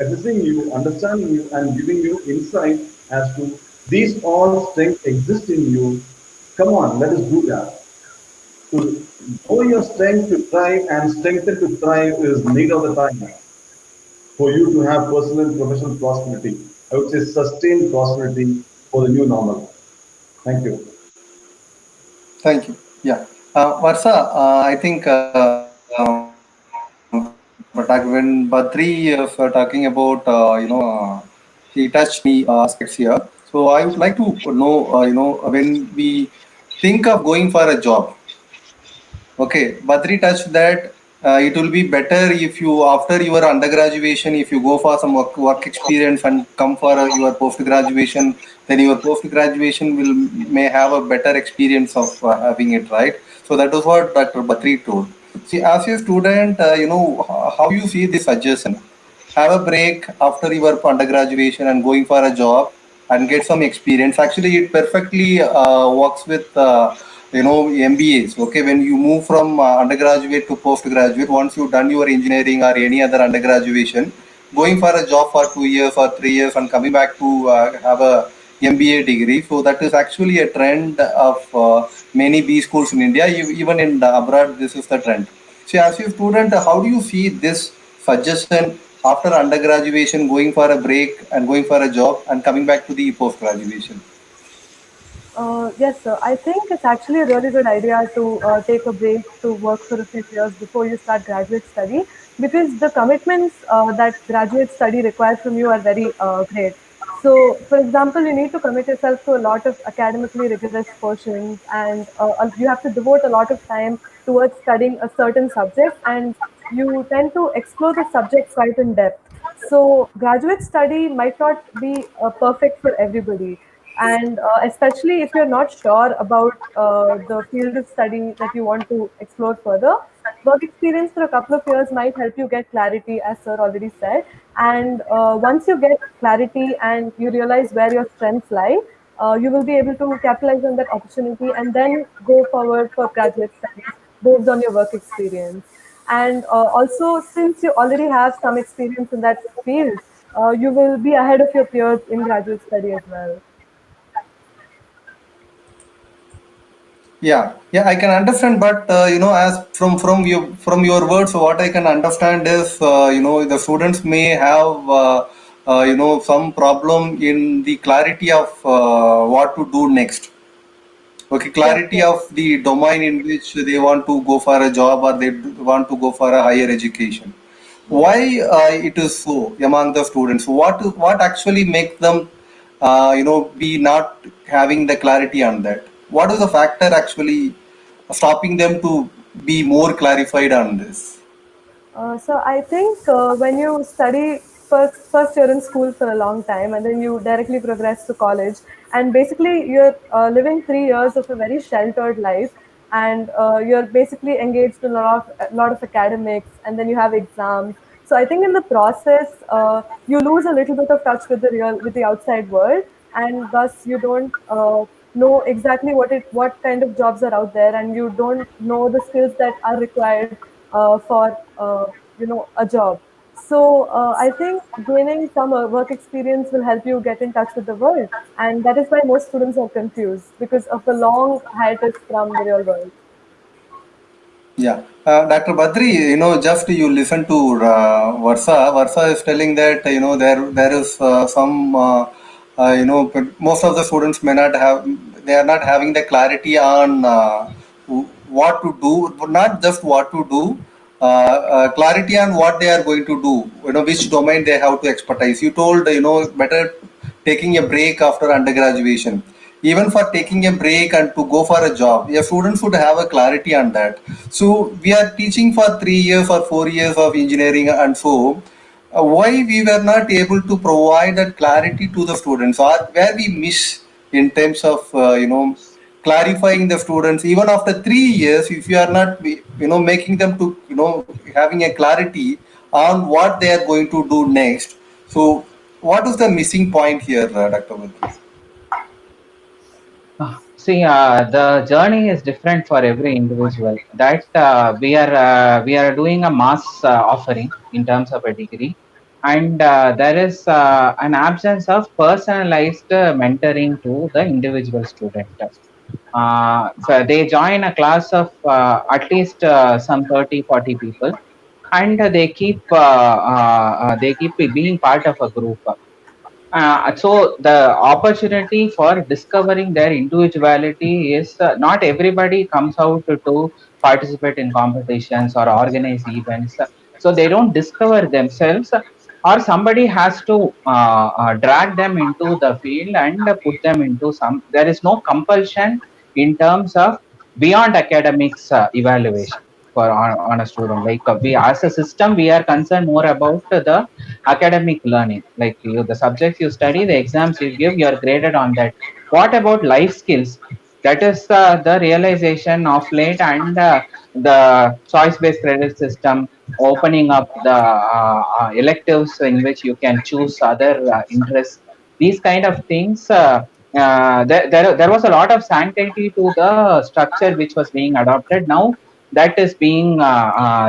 assessing you, understanding you, and giving you insight as to these all strengths exist in you. Come on, let us do that. To know your strength to thrive and strengthen to thrive is need of the time for you to have personal and professional prosperity. I would say sustained prosperity for the new normal. Thank you. Thank you. Yeah. Varsa, I think but when Badri was talking about, he touched many aspects here. So I would like to know, when we think of going for a job, okay, Badri touched that it will be better if you, after your undergraduation, if you go for some work experience and come for your post graduation, then your post graduation will may have a better experience of having it, right? So that is what Dr. Badri told. See, as a student, how you see this suggestion? Have a break after your undergraduation and going for a job and get some experience. Actually, it perfectly works with MBAs. Okay, when you move from undergraduate to postgraduate, once you've done your engineering or any other undergraduation, going for a job for 2 years or 3 years and coming back to have a MBA degree. So that is actually a trend of many B schools in India. Even in the abroad, this is the trend. So as a student, how do you see this suggestion after undergraduation, going for a break and going for a job and coming back to the post graduation? Yes, sir. I think it's actually a really good idea to take a break to work for a few years before you start graduate study because the commitments that graduate study requires from you are very great. So, for example, you need to commit yourself to a lot of academically rigorous portions and you have to devote a lot of time towards studying a certain subject and you tend to explore the subject quite in depth. So, graduate study might not be perfect for everybody and especially if you're not sure about the field of study that you want to explore further, work experience for a couple of years might help you get clarity, as sir already said. And once you get clarity and you realize where your strengths lie, you will be able to capitalize on that opportunity and then go forward for graduate studies based on your work experience. And also, since you already have some experience in that field, you will be ahead of your peers in graduate study as well. Yeah, I can understand, but as from your words, what I can understand is, the students may have, some problem in the clarity of what to do next. Okay, Yes, clarity yes. of the domain in which they want to go for a job or they want to go for a higher education. Yes. Why it is so among the students? What actually make them, be not having the clarity on that? What is the factor actually stopping them to be more clarified on this? So I think when you study first you're in school for a long time, and then you directly progress to college, and basically you're living 3 years of a very sheltered life, and you're basically engaged in a lot of academics, and then you have exams. So I think in the process you lose a little bit of touch with the outside world, and thus you don't know exactly what kind of jobs are out there, and you don't know the skills that are required for a job. So I think gaining some work experience will help you get in touch with the world, and that is why most students are confused because of the long hiatus from the real world. Yeah, Dr. Badri, just you listen to Varsa. Varsa is telling that there is some most of the students may not have, they are not having the clarity on what to do, not just what to do, clarity on what they are going to do. Which domain they have to expertise. You told better taking a break after undergraduation, even for taking a break and to go for a job, a student should have a clarity on that. So we are teaching for 3 years or 4 years of engineering, and so why we were not able to provide that clarity to the students, or where we miss in terms of clarifying the students even after 3 years, if you are not making them to having a clarity on what they are going to do next. So what is the missing point here, Dr. Badri? See, the journey is different for every individual. That we are doing a mass offering in terms of a degree, and there is an absence of personalized mentoring to the individual student. So they join a class of at least some 30, 40 people, and they keep being part of a group. So the opportunity for discovering their individuality is not everybody comes out to participate in competitions or organize events. So they don't discover themselves, or somebody has to drag them into the field and put them into some. There is no compulsion in terms of beyond academics evaluation for on a student. Like we as a system, we are concerned more about the academic learning, like the subjects you study, the exams you give, you are graded on that. What about life skills? That is the realization of late, and the choice based credit system opening up the electives in which you can choose other interests, these kind of things. There was a lot of sanctity to the structure which was being adopted. Now that is being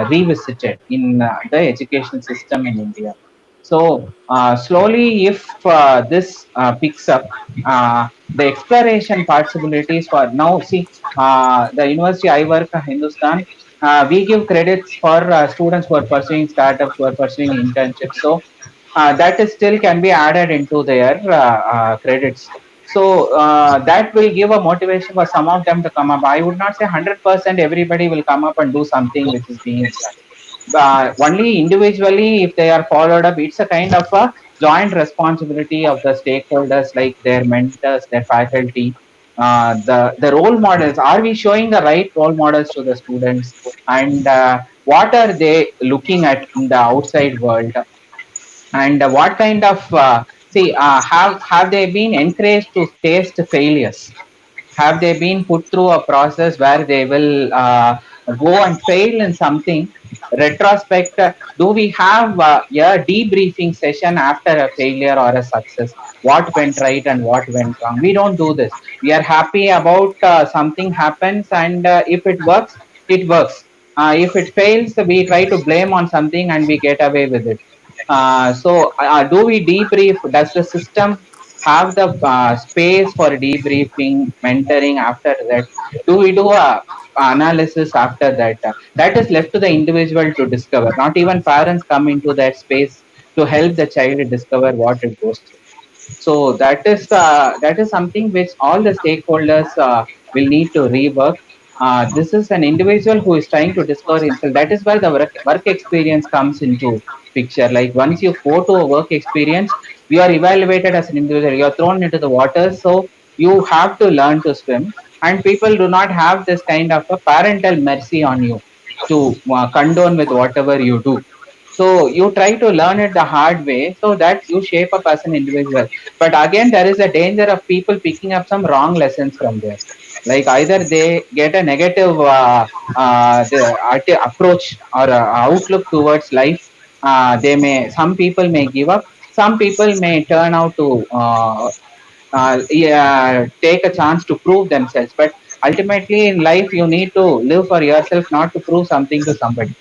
revisited in the education system in India. So slowly, if this picks up, the exploration possibilities for now. See, the university I work, Hindustan, we give credits for students who are pursuing startups, who are pursuing internships. So that is still can be added into their credits. So that will give a motivation for some of them to come up. I would not say 100% everybody will come up and do something which is being done. Only individually, if they are followed up, it's a kind of a joint responsibility of the stakeholders, like their mentors, their faculty, the role models. Are we showing the right role models to the students, and what are they looking at in the outside world, and what kind of see have they been encouraged to taste failures? Have they been put through a process where they will go and fail in something? Retrospect, do we have a debriefing session after a failure or a success? What went right and what went wrong? We don't do this. We are happy about something happens, and if it works, it works. If it fails, we try to blame on something and we get away with it. Do we debrief? Does the system have the space for debriefing, mentoring after that? Do we do a analysis after that? That is left to the individual to discover. Not even parents come into that space to help the child discover what it goes through. So that is something which all the stakeholders will need to rework. This is an individual who is trying to discover himself. That is where the work experience comes into picture. Like once you go to a work experience, you are evaluated as an individual. You are thrown into the water, so you have to learn to swim. And people do not have this kind of a parental mercy on you to condone with whatever you do. So you try to learn it the hard way so that you shape up as an individual. But again, there is a danger of people picking up some wrong lessons from there. Like either they get a negative approach or outlook towards life. Some people may give up. Some people may turn out to yeah, take a chance to prove themselves. But ultimately, in life, you need to live for yourself, not to prove something to somebody.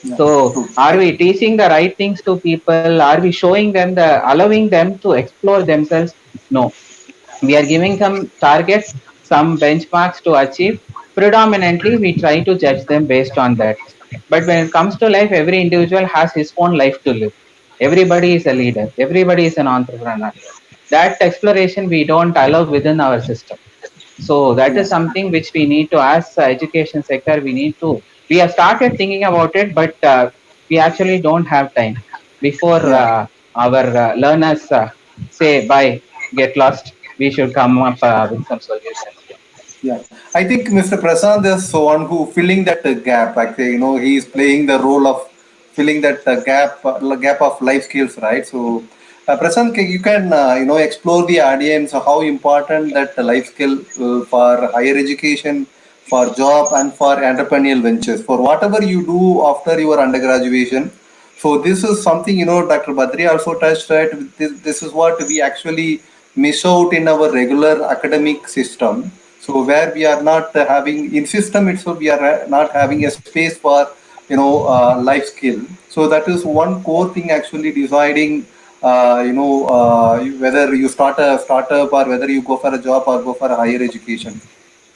Yeah, So, true. are we teaching the right things to people? Are we showing them allowing them to explore themselves? No. We are giving some targets, some benchmarks to achieve. Predominantly, we try to judge them based on that. But when it comes to life, every individual has his own life to live. Everybody is a leader. Everybody is an entrepreneur. That exploration we don't allow within our system. So that is Yeah. something which we need to, as education sector, we have started thinking about it, but we actually don't have time before Yeah. our learners say bye, get lost. We should come up with some solutions. Yeah, I think Mr. Prasad is one who filling that gap. Actually, he is playing the role of filling that gap of life skills, right? So, Prasad, you can explore the audience how important that life skill for higher education, for job, and for entrepreneurial ventures, for whatever you do after your undergraduation. So this is something Dr. Badri also touched, right? This is what we actually miss out in our regular academic system. So where we are not having in system itself, we are not having a space for life skill. So that is one core thing actually deciding whether you start a startup or whether you go for a job or go for a higher education.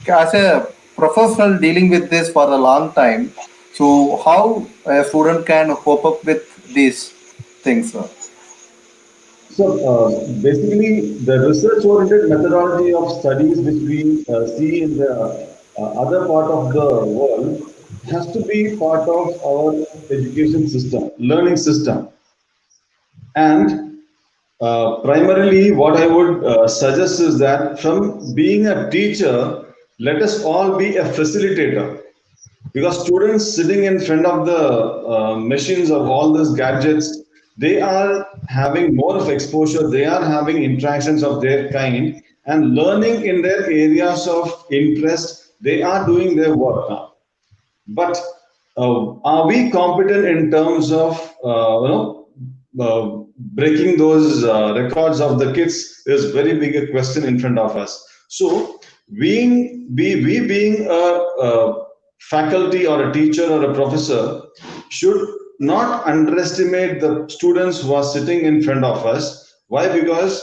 As a professional dealing with this for a long time, so how a student can cope up with these things, sir? So basically, the research-oriented methodology of studies which we see in the other part of the world has to be part of our education system, learning system. And primarily, what I would suggest is that from being a teacher, let us all be a facilitator. Because students sitting in front of the machines of all these gadgets, they are having more of exposure, they are having interactions of their kind and learning in their areas of interest, they are doing their work now. But are we competent in terms of breaking those records of the kids is very big a question in front of us. So we being a faculty or a teacher or a professor should not underestimate the students who are sitting in front of us. Why? Because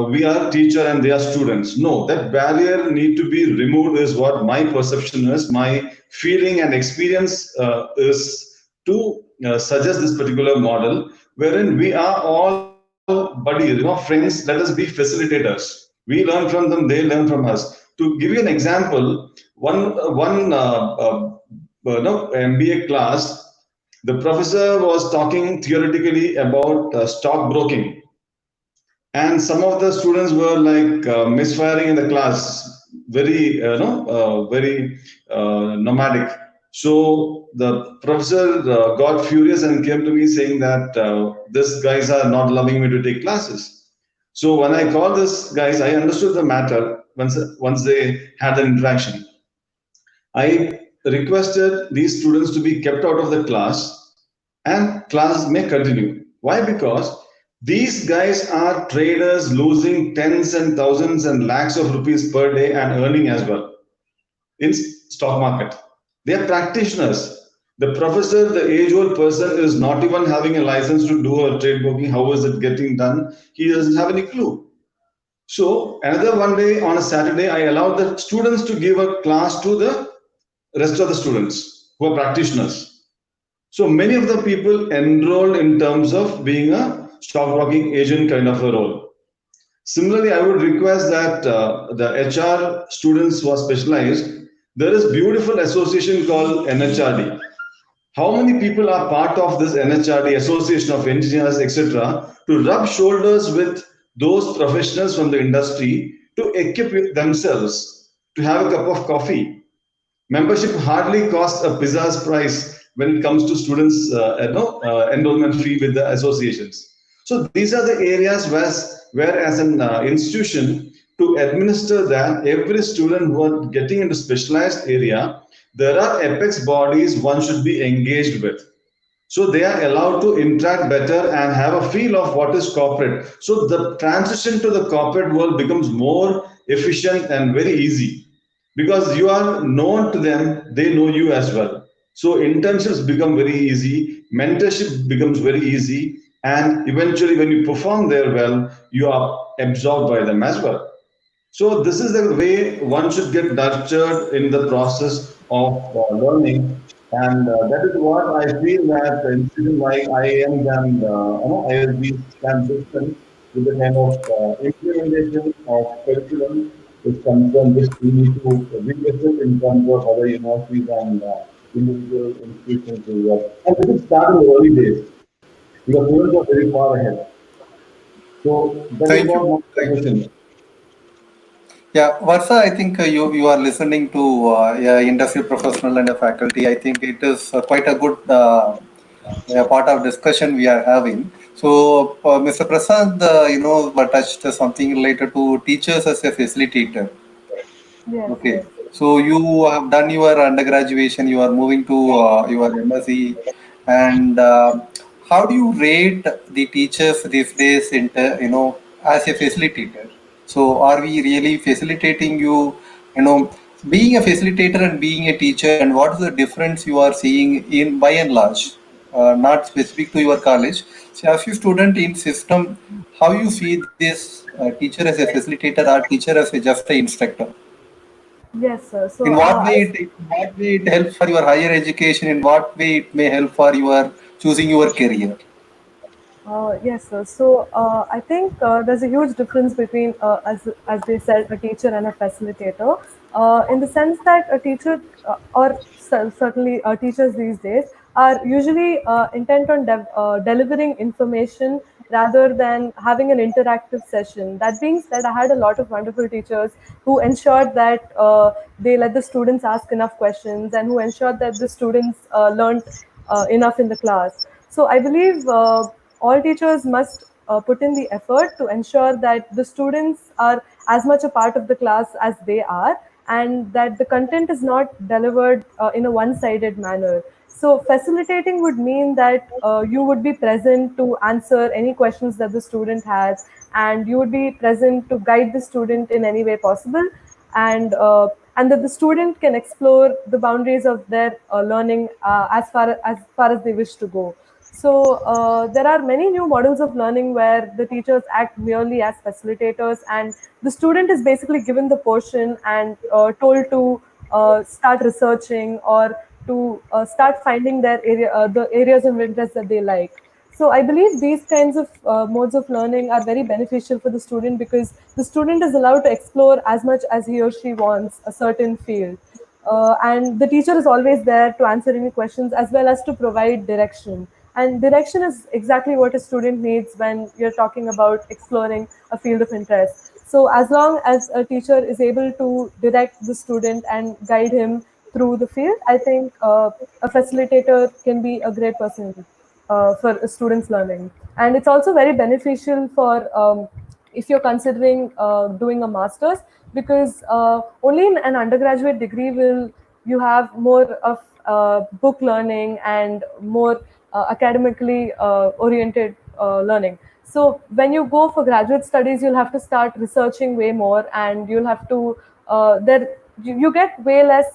we are teacher and they are students. No, that barrier need to be removed is what my perception is. My feeling and experience is to suggest this particular model wherein we are all buddies, friends. Let us be facilitators. We learn from them, they learn from us. To give you an example, one MBA class, the professor was talking theoretically about stockbroking, and some of the students were like misfiring in the class, very very nomadic. So the professor got furious and came to me saying that these guys are not allowing me to take classes. So when I called this guys, I understood the matter once they had an interaction. I requested these students to be kept out of the class and class may continue. Why? Because these guys are traders losing tens and thousands and lakhs of rupees per day and earning as well in stock market. They are practitioners. The professor, the age-old person, is not even having a license to do a trade booking. How is it getting done? He doesn't have any clue. So another one day on a Saturday, I allowed the students to give a class to the rest of the students who are practitioners. So many of the people enrolled in terms of being a stockbroking agent kind of a role. Similarly, I would request that the HR students who are specialized, there is beautiful association called NHRD. How many people are part of this NHRD, Association of Engineers, etc., to rub shoulders with those professionals from the industry to equip themselves to have a cup of coffee? Membership hardly costs a pizza's price when it comes to students' enrollment fee with the associations. So these are the areas where as an institution, to administer that, every student who are getting into specialized area, there are apex bodies one should be engaged with. So they are allowed to interact better and have a feel of what is corporate. So the transition to the corporate world becomes more efficient and very easy because you are known to them, they know you as well. So internships become very easy, mentorship becomes very easy, and eventually when you perform there well, you are absorbed by them as well. So this is the way one should get nurtured in the process of learning, and that is what I feel that institutions like IIMs and ISBs can listen with the kind of implementation of curriculum is concerned, which we need to revisit in terms of other universities and individual institutions to work. And this is start in the early days because students are very far ahead. So that is Thank what you. my Thank you. suggestion. Yeah, Varsa, I think you are listening to yeah, industry professional and a faculty. I think it is quite a good part of discussion we are having. So, Mr. Prasad, touched something related to teachers as a facilitator. Yes, Okay, yes. so you have done your undergraduation, you are moving to your MSc, and how do you rate the teachers these days as a facilitator? So are we really facilitating you, being a facilitator and being a teacher, and what is the difference you are seeing in by and large, not specific to your college? So as a student in system, how you see this teacher as a facilitator or teacher as a just a instructor? Yes, sir. So In what way it helps for your higher education? In what way it may help for your choosing your career? Yes, sir. So I think there's a huge difference between, as they said, a teacher and a facilitator, in the sense that a teacher certainly teachers these days are usually intent on delivering information rather than having an interactive session. That being said, I had a lot of wonderful teachers who ensured that they let the students ask enough questions and who ensured that the students learned enough in the class. So I believe all teachers must put in the effort to ensure that the students are as much a part of the class as they are, and that the content is not delivered in a one-sided manner. So facilitating would mean that you would be present to answer any questions that the student has, and you would be present to guide the student in any way possible, and that the student can explore the boundaries of their learning as far as they wish to go. So there are many new models of learning where the teachers act merely as facilitators, and the student is basically given the portion and told to start researching or to start finding the areas of interest that they like. So I believe these kinds of modes of learning are very beneficial for the student because the student is allowed to explore as much as he or she wants a certain field. And the teacher is always there to answer any questions as well as to provide direction. And direction is exactly what a student needs when you're talking about exploring a field of interest. So, as long as a teacher is able to direct the student and guide him through the field, I think a facilitator can be a great person for a student's learning. And it's also very beneficial for if you're considering doing a master's, because only in an undergraduate degree will you have more of book learning and more academically oriented learning. So when you go for graduate studies, you'll have to start researching way more, and you'll have to you get way less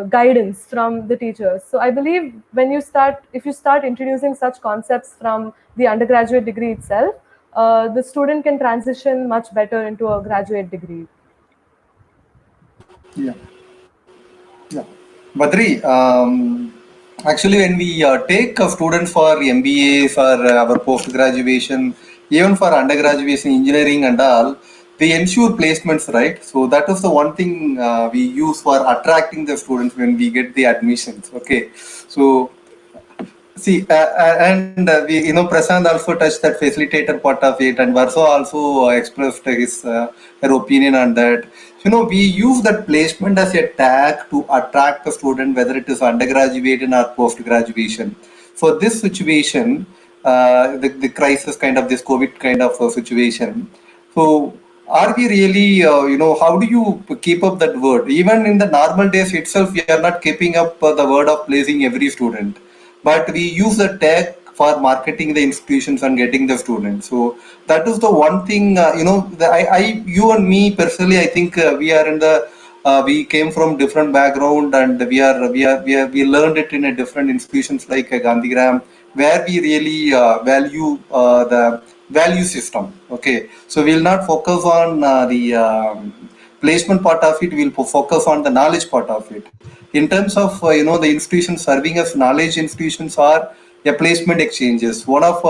guidance from the teachers. So I believe if you start introducing such concepts from the undergraduate degree itself, the student can transition much better into a graduate degree. Yeah. Yeah. Badri, actually, when we take students for MBA, for our post graduation, even for undergraduate engineering and all, we ensure placements, right? So that is the one thing we use for attracting the students when we get the admissions. Okay, so see, and Prasad also touched that facilitator part of it, and Varso also expressed her opinion on that. We use that placement as a tag to attract the student, whether it is undergraduate or post graduation. For this situation, the crisis kind of this COVID kind of situation. So, are we really, how do you keep up that word? Even in the normal days itself, we are not keeping up the word of placing every student, but we use the tag for marketing the institutions and getting the students. So that is the one thing, you and me personally, I think we are in the we came from different background, and we learned it in a different institutions like Gandhigram, where we really value the value system. Okay, so we'll not focus on the placement part of it. We'll focus on the knowledge part of it. In terms of the institutions serving as knowledge institutions are a placement exchanges. One of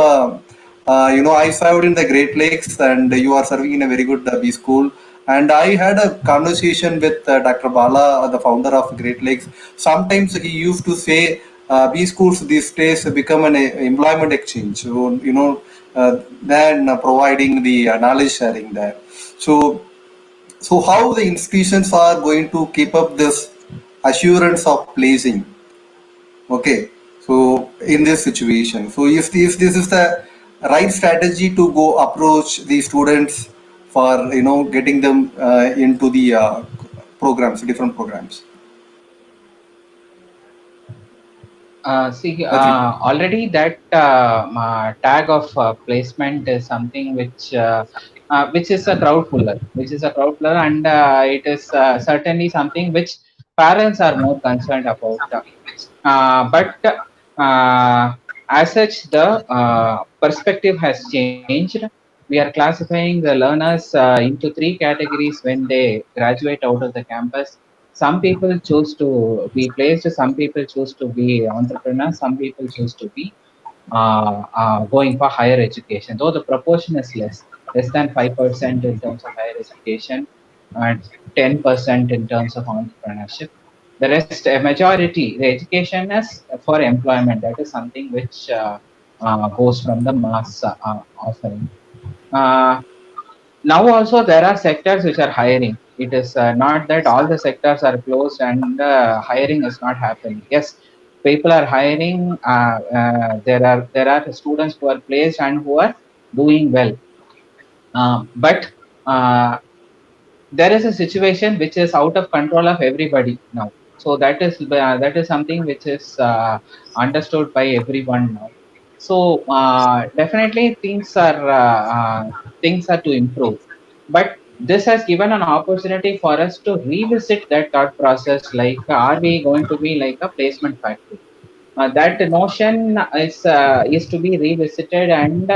I served in the Great Lakes, and you are serving in a very good B school. And I had a conversation with Dr. Bala, the founder of Great Lakes. Sometimes he used to say, B schools these days become an employment exchange. So, then providing the knowledge sharing there. So how the institutions are going to keep up this assurance of placing? Okay, so in this situation, so if this is the right strategy to go approach the students for getting them into the programs, different programs. See, Badri. already that tag of placement is something which is a crowd puller, and it is certainly something which parents are more concerned about. But as such, the perspective has changed. We are classifying the learners into three categories when they graduate out of the campus. Some people choose to be placed, some people choose to be entrepreneurs, some people choose to be going for higher education, though the proportion is less than 5% in terms of higher education and 10% in terms of entrepreneurship. The rest, a majority, the education is for employment. That is something which goes from the mass offering. Uh, Now also there are sectors which are hiring. It is not that all the sectors are closed and hiring is not happening. Yes, people are hiring. There are students who are placed and who are doing well. But there is a situation which is out of control of everybody now. So that is something which is understood by everyone now. So definitely things are to improve, but this has given an opportunity for us to revisit that thought process. Like, are we going to be like a placement factory? That notion is to be revisited, and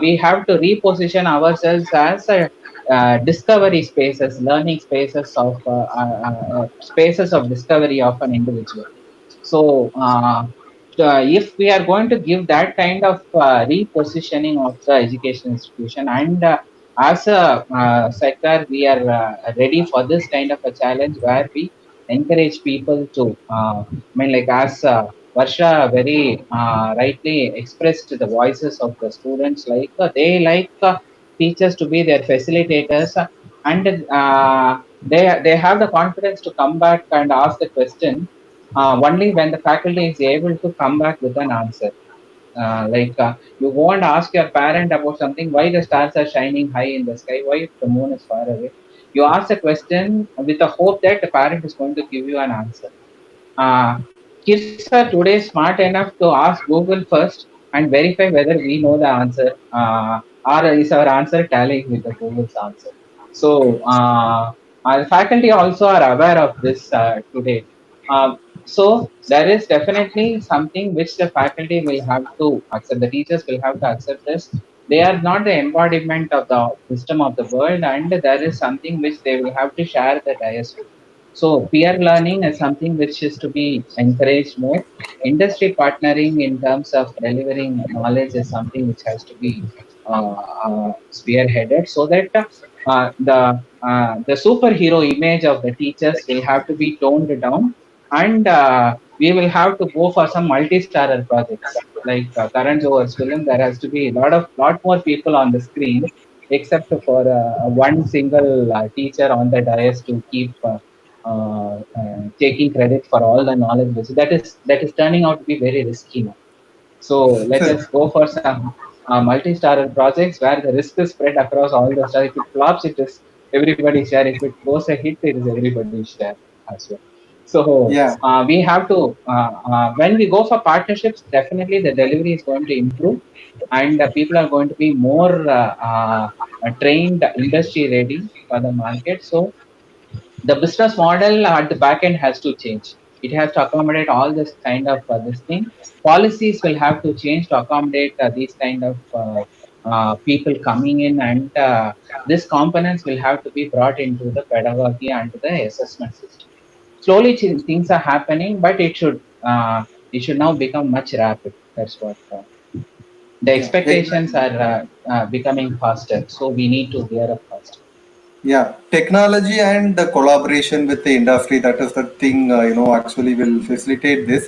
we have to reposition ourselves as discovery spaces, learning spaces spaces of discovery of an individual. So if we are going to give that kind of repositioning of the education institution, and as a sector, we are ready for this kind of a challenge where we encourage people to, like as Varsha very rightly expressed the voices of the students, like they like teachers to be their facilitators, and they have the confidence to come back and ask the question only when the faculty is able to come back with an answer. You won't ask your parent about something, why the stars are shining high in the sky, why the moon is far away. You ask a question with the hope that the parent is going to give you an answer. uh, Kids are today smart enough to ask Google first and verify whether we know the answer, or is our answer tallying with the Google's answer. So our faculty also are aware of this today. So there is definitely something which the faculty will have to accept. The teachers will have to accept this. They are not the embodiment of the wisdom of the world, and there is something which they will have to share the dais with. So peer learning is something which is to be encouraged more. Industry partnering in terms of delivering knowledge is something which has to be spearheaded, so that the superhero image of the teachers will have to be toned down, and we will have to go for some multi-starrer projects like Karan Johar's film. There has to be lot more people on the screen, except for one single teacher on the dais to keep taking credit for all the knowledge. So that is turning out to be very risky now. So let us go for some multi-starrer projects where the risk is spread across all the stars. If it flops, it is everybody's share. If it goes a hit, it is everybody's share as well. So Yeah. we have to, when we go for partnerships, definitely the delivery is going to improve, and people are going to be more trained, industry ready for the market. So the business model at the back end has to change. It has to accommodate all this kind of this thing. Policies will have to change to accommodate these kind of people coming in, and these components will have to be brought into the pedagogy and to the assessment system. Slowly things are happening, but it should now become much rapid. That's what the Yeah. expectations are becoming faster. So we need to gear up faster. Yeah, technology and the collaboration with the industry, that is the thing, actually will facilitate this.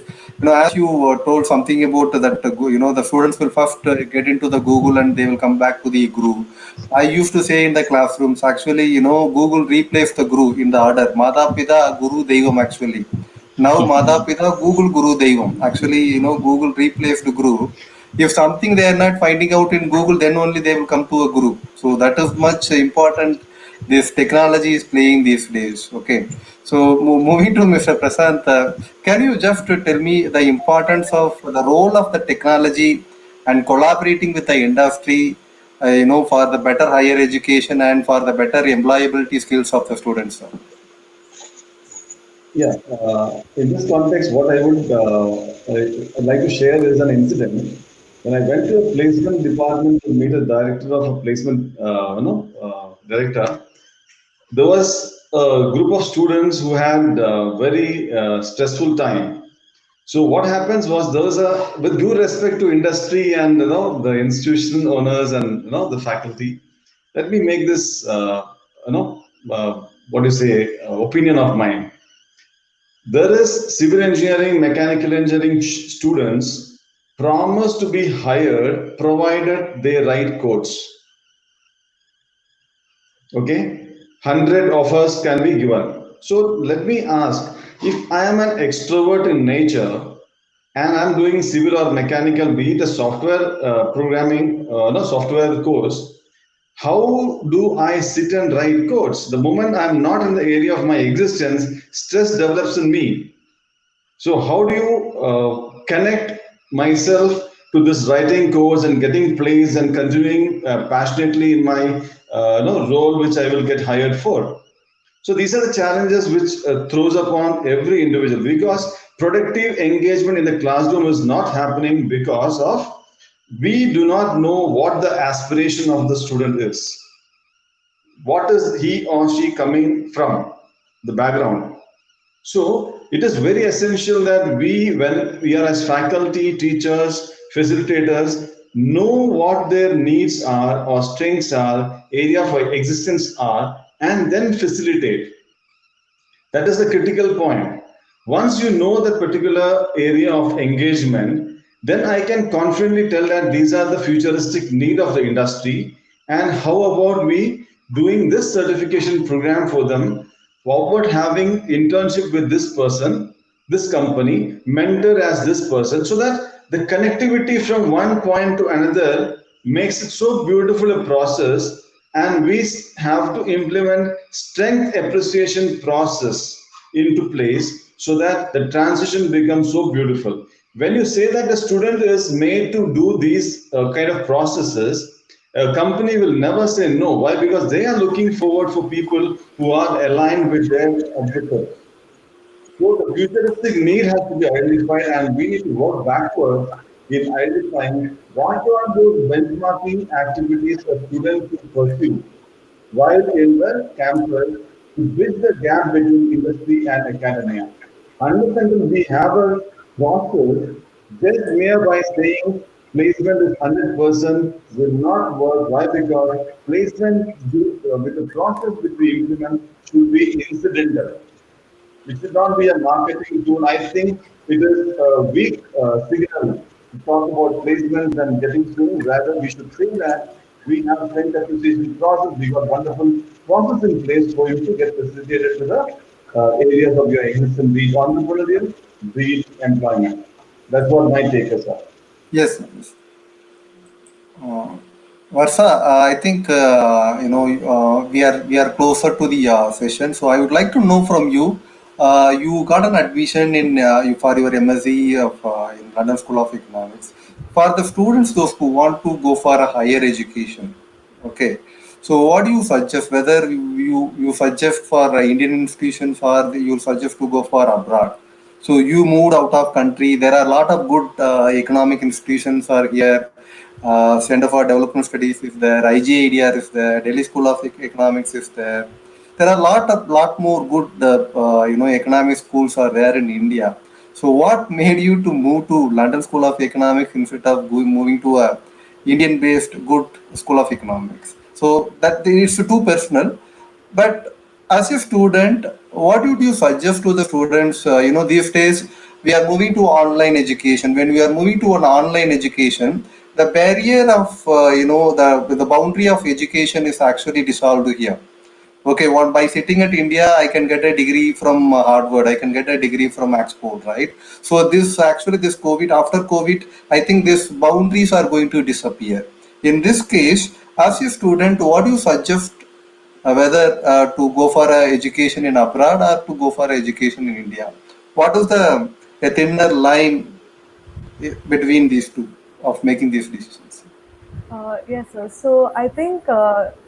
As you told something about that, the students will first get into the Google and they will come back to the Guru. I used to say in the classrooms, actually, Google replaced the Guru in the order. Mata Pita, Guru, Devam, actually. Now, Mata Pita, Google, Guru, Devam. Actually, Google replaced Guru. If something they are not finding out in Google, then only they will come to a guru. So that is much important this technology is playing these days. Okay, so moving to Mr. Prasant, can you just tell me the importance of the role of the technology and collaborating with the industry, for the better higher education and for the better employability skills of the students? Yeah, in this context, what I'd like to share is an incident. When I went to a placement department to meet a director of a placement, director, there was a group of students who had a very stressful time. So what happens was there was with due respect to industry and the institution owners and the faculty. Let me make this what do you say opinion of mine. There is civil engineering, mechanical engineering students promise to be hired provided they write codes. Okay, 100 offers can be given. So let me ask, if I am an extrovert in nature and I'm doing civil or mechanical, be it a software programming, no software course, how do I sit and write codes? The moment I'm not in the area of my existence, stress develops in me. So how do you connect myself to this writing course and getting placed and continuing passionately in my role which I will get hired for? So these are the challenges which throws upon every individual, because productive engagement in the classroom is not happening because of we do not know what the aspiration of the student is. What is he or she coming from, the background? So it is very essential that we, when we are as faculty, teachers, facilitators, know what their needs are or strengths are, area for existence are, and then facilitate. That is the critical point. Once you know that particular area of engagement, then I can confidently tell that these are the futuristic need of the industry, and how about we doing this certification program for them, forward having internship with this person, this company, mentor as this person, so that the connectivity from one point to another makes it so beautiful a process, and we have to implement strength appreciation process into place so that the transition becomes so beautiful. When you say that the student is made to do these kind of processes, a company will never say no. Why? Because they are looking forward for people who are aligned with their objectives. So the futuristic need has to be identified, and we need to work backwards in identifying what are those benchmarking activities a student should pursue while in the campus to bridge the gap between industry and academia. Unless until we have a process, just merely saying placement is 100% will not work. Why? Because placement with the process which we implement should be incidental. It should not be a marketing tool. I think it is a weak signal to talk about placements and getting students. Rather, we should say that we have sent association process. We got wonderful process in place for you to get facilitated to the areas of your existence, be it entrepreneurial, be it employment. That's what my take is. Yes. Yes. Uh, Varsha, I think we are closer to the session, so I would like to know from you. You got an admission in for your MSc in London School of Economics. For the students, those who want to go for a higher education, okay. So, what do you suggest? Whether you suggest for Indian institutions or you suggest to go for abroad? So you moved out of country. There are a lot of good economic institutions are here. Center for Development Studies is there. IGIDR is there. Delhi School of Economics is there. There are lot more good economic schools are there in India. So what made you to move to London School of Economics instead of moving to a Indian-based good School of Economics? So that it's too personal. But as a student, what would you suggest to the students? These days we are moving to online education. When we are moving to an online education, the barrier of the boundary of education is actually dissolved here. Okay, one by sitting at India, I can get a degree from Harvard. I can get a degree from Oxford, right? So this COVID, after COVID, I think these boundaries are going to disappear. In this case, as a student, what do you suggest whether to go for education in abroad or to go for education in India? What is the a thinner line between these two of making these decisions? Yes, sir. So I think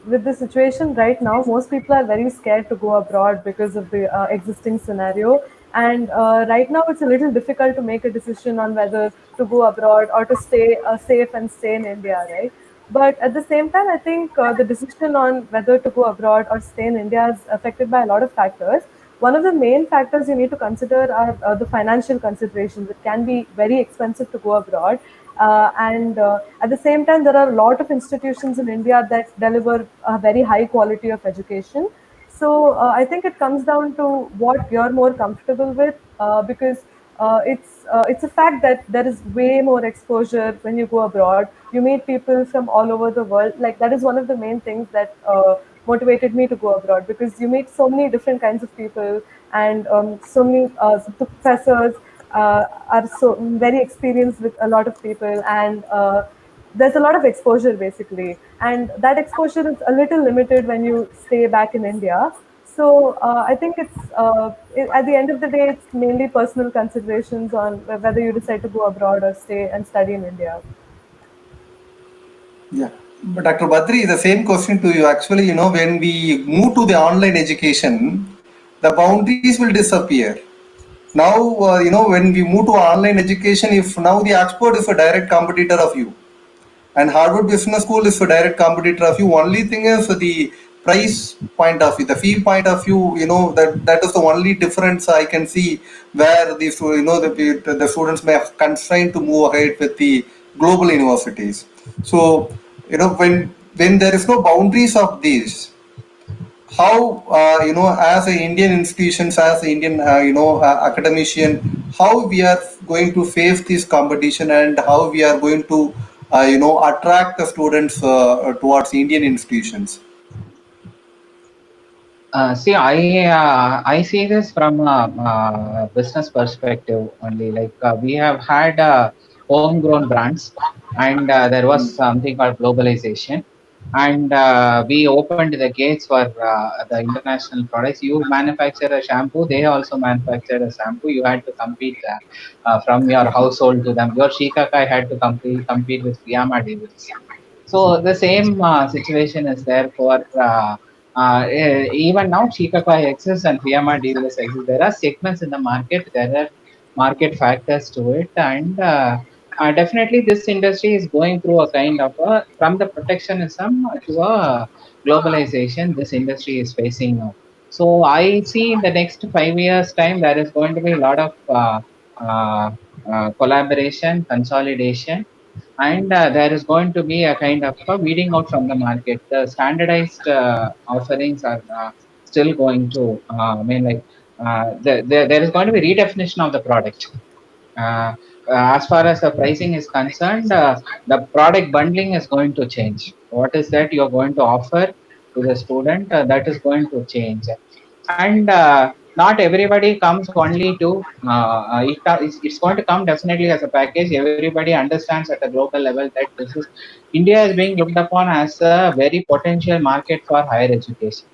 with the situation right now, most people are very scared to go abroad because of the existing scenario. And right now, it's a little difficult to make a decision on whether to go abroad or to stay safe and stay in India, right? But at the same time, I think the decision on whether to go abroad or stay in India is affected by a lot of factors. One of the main factors you need to consider are the financial considerations. It can be very expensive to go abroad. And at the same time, there are a lot of institutions in India that deliver a very high quality of education. So I think it comes down to what you're more comfortable with, because it's a fact that there is way more exposure when you go abroad. You meet people from all over the world. Like that is one of the main things that motivated me to go abroad, because you meet so many different kinds of people, and so many professors are so very experienced with a lot of people, and there's a lot of exposure basically, and that exposure is a little limited when you stay back in India. So I think at the end of the day, it's mainly personal considerations on whether you decide to go abroad or stay and study in India. Yeah. But Dr. Badri, the same question to you. Actually, when we move to the online education, the boundaries will disappear. Now, when we move to online education, if now the Oxford is a direct competitor of you, and Harvard Business School is a direct competitor of you. Only thing is the price point of view, the fee point of view. That is the only difference I can see where the students may have constrained to move ahead with the global universities. So when there is no boundaries of these, how as an Indian institutions, as an Indian academician, how we are going to face this competition and how we are going to attract the students towards Indian institutions. See, I see this from a business perspective only. Like we have had homegrown brands, and there was something called globalization, and we opened the gates for the international products. You manufacture a shampoo, they also manufactured a shampoo. You had to compete from your household to them. Your Shikakai had to compete with Fiyama Davids. So the same situation is there for Even now, Shikakoi exists and Fiamma dealers exist. There are segments in the market. There are market factors to it, and definitely this industry is going through a kind of from the protectionism to a globalization. This industry is facing now. So I see in the next 5 years' time there is going to be a lot of uh, collaboration, consolidation, and there is going to be a kind of weeding out from the market. The standardized offerings are still going to, there is going to be redefinition of the product. Uh, as far as the pricing is concerned, the product bundling is going to change. What is that you're going to offer to the student? That is going to change. And not everybody comes only to, it's going to come definitely as a package. Everybody understands at a global level that this is, India is being looked upon as a very potential market for higher education,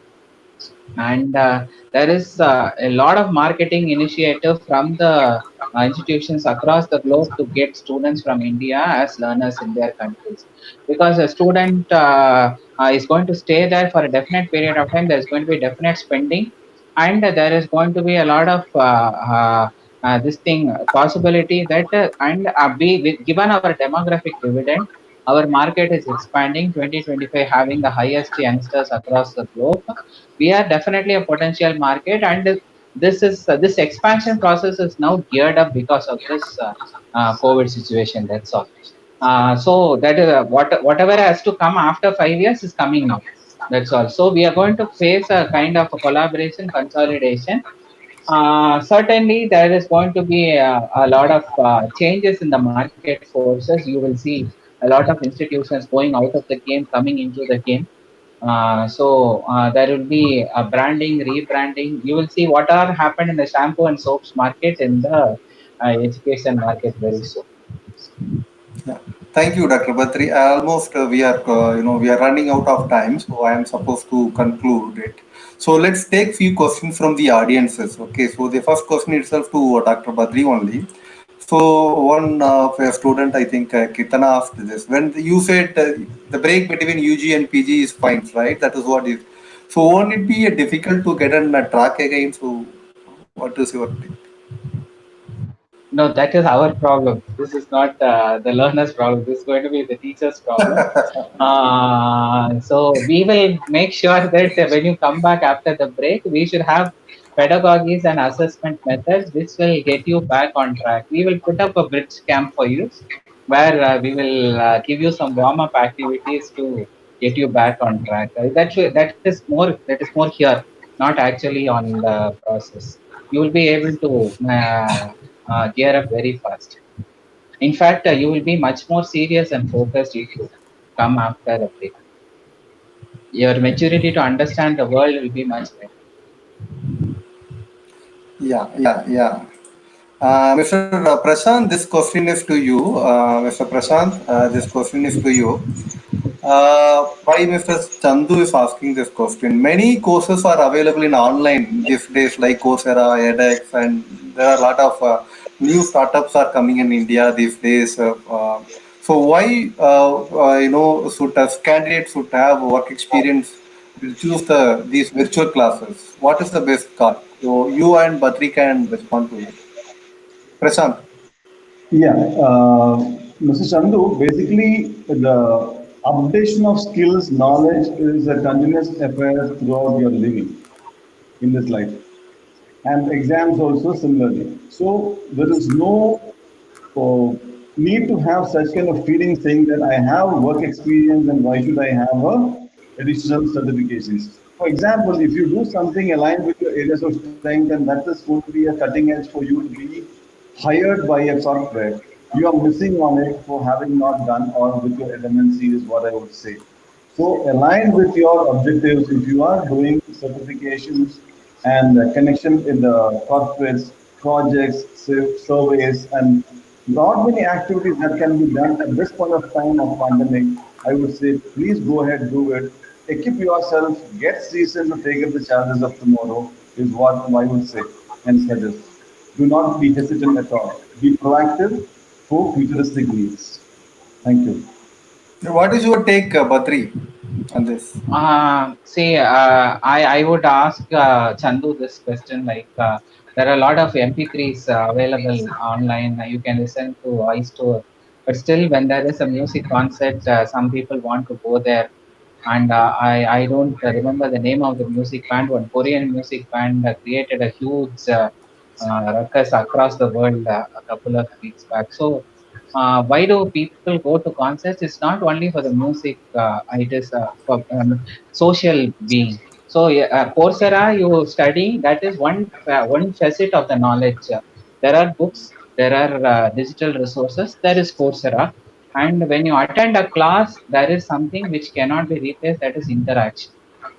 and there is a lot of marketing initiative from the institutions across the globe to get students from India as learners in their countries, because a student is going to stay there for a definite period of time. There is going to be definite spending, and there is going to be a lot of this thing possibility that given our demographic dividend, our market is expanding. 2025 having the highest youngsters across the globe, we are definitely a potential market, and this expansion process is now geared up because of this COVID situation. That's all. So that is whatever has to come after 5 years is coming now. That's all. So we are going to face a kind of a collaboration, consolidation. Certainly, there is going to be a lot of changes in the market forces. You will see a lot of institutions going out of the game, coming into the game. There will be a branding, rebranding. You will see what are happened in the shampoo and soaps market in the education market very soon. Yeah. Thank you, Dr. Batri. Almost we are running out of time, so I am supposed to conclude it. So let's take few questions from the audiences. Okay, so the first question itself to Dr. Badri only. So one a student, I think Kitana asked this. When you said the break between UG and PG is fine, right? That is what is. So won't it be difficult to get on a track again? So what is your take? No, that is our problem. This is not the learner's problem. This is going to be the teacher's problem. So we will make sure that when you come back after the break, we should have pedagogies and assessment methods which will get you back on track. We will put up a bridge camp for you, where we will give you some warm up activities to get you back on track. That is more here, not actually on the process. You will be able to gear up very fast. In fact, you will be much more serious and focused if you come after a break. Your maturity to understand the world will be much better. Yeah. Mr. Prashant, this question is to you. Mr. Prashant, this question is to you. Why Mr. Chandu is asking this question? Many courses are available in online these days, like Coursera, edX, and there are a lot of new startups are coming in India these days. So why should as candidates should have work experience will choose these virtual classes? What is the best call? So you and Batri can respond to it. Prashant. Yeah, Mr. Chandu, basically the updation of skills, knowledge is a continuous affair throughout your living in this life, and exams also similarly. So there is no need to have such kind of feeling saying that I have work experience and why should I have additional certifications. For example, if you do something aligned with your areas of strength, and that is going to be a cutting edge for you to be hired by a corporate, you are missing on it for having not done or with your LMNC is what I would say. So align with your objectives. If you are doing certifications and connection in the corporates, projects, surveys, and not many activities that can be done at this point of time of pandemic, I would say please go ahead, do it. Equip yourself, get seasoned to take up the challenges of tomorrow is what I would say and suggest. Do not be hesitant at all. Be proactive for futuristic needs. Thank you. What is your take, Batri? on this? See, I would ask Chandu this question. Like, there are a lot of MP3s available online. You can listen to iStore, but still, when there is a music concert, some people want to go there. And I don't remember the name of the music band. One Korean music band created a huge ruckus across the world a couple of weeks back. So, why do people go to concerts? It's not only for the music. It is for social being. So, Coursera, you study. That is one facet of the knowledge. There are books. There are digital resources. There is Coursera, and when you attend a class, there is something which cannot be replaced, that is interaction.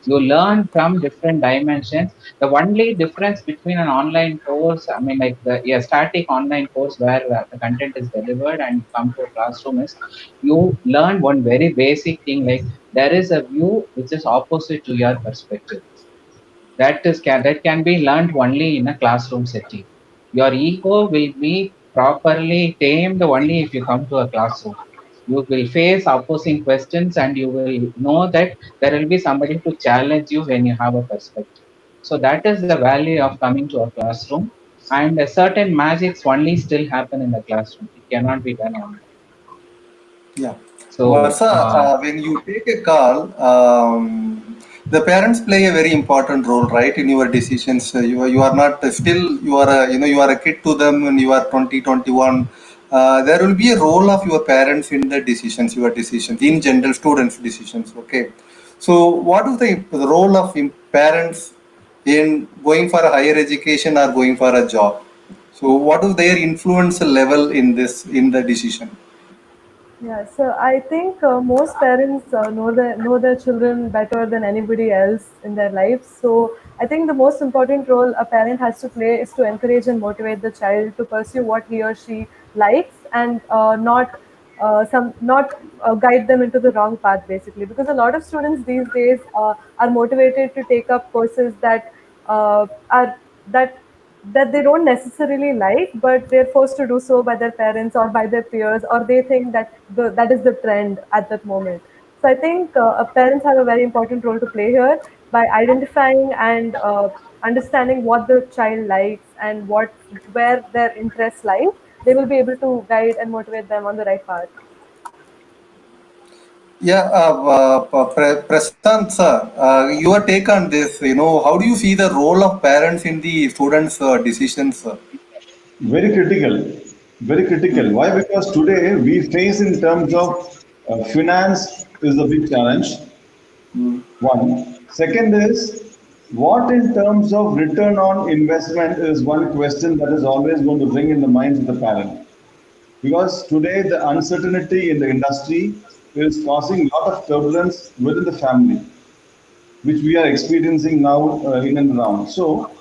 You learn from different dimensions. The only difference between an online course, I mean, like a static online course where the content is delivered and you come to a classroom, is you learn one very basic thing, like there is a view which is opposite to your perspective. That can be learned only in a classroom setting. Your ego will be properly tamed only if you come to a classroom. You will face opposing questions and you will know that there will be somebody to challenge you when you have a perspective. So that is the value of coming to a classroom. And certain magics only still happen in the classroom. It cannot be done online. Yeah. So Varsa, when you take a call, the parents play a very important role, right, in your decisions. You are not still, you are a, you are a kid to them when you are 20, 21. There will be a role of your parents in the decisions, your decisions, in general, students' decisions. Okay. So, what is the role of parents in going for a higher education or going for a job? So, what is their influence level in this, in the decision? Yeah, so I think most parents know their children better than anybody else in their lives. So I think the most important role a parent has to play is to encourage and motivate the child to pursue what he or she likes, and not guide them into the wrong path, basically. Because a lot of students these days are motivated to take up courses are that that they don't necessarily like, but they're forced to do so by their parents or by their peers, or they think that that is the trend at that moment. So I think parents have a very important role to play here by identifying and understanding what the child likes and where their interests lie. They will be able to guide and motivate them on the right path. Yeah, Prashant sir, your take on this, how do you see the role of parents in the students' decisions, sir? Very critical, very critical. Why? Because today we face in terms of finance is a big challenge. One. Second is what in terms of return on investment is one question that is always going to bring in the minds of the parent. Because today the uncertainty in the industry is causing a lot of turbulence within the family, which we are experiencing now in and around. So,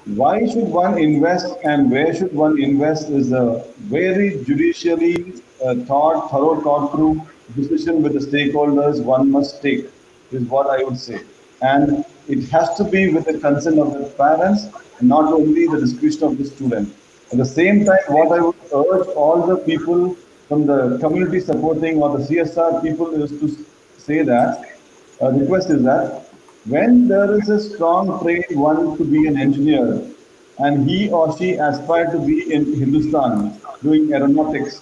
why should one invest and where should one invest is a very judicially thorough, thought through decision with the stakeholders one must take, is what I would say. And it has to be with the consent of the parents, not only the discretion of the student. At the same time, what I would urge all the people from the community supporting or the CSR people is to say that request is that when there is a strong trained one to be an engineer and he or she aspire to be in Hindustan doing aeronautics,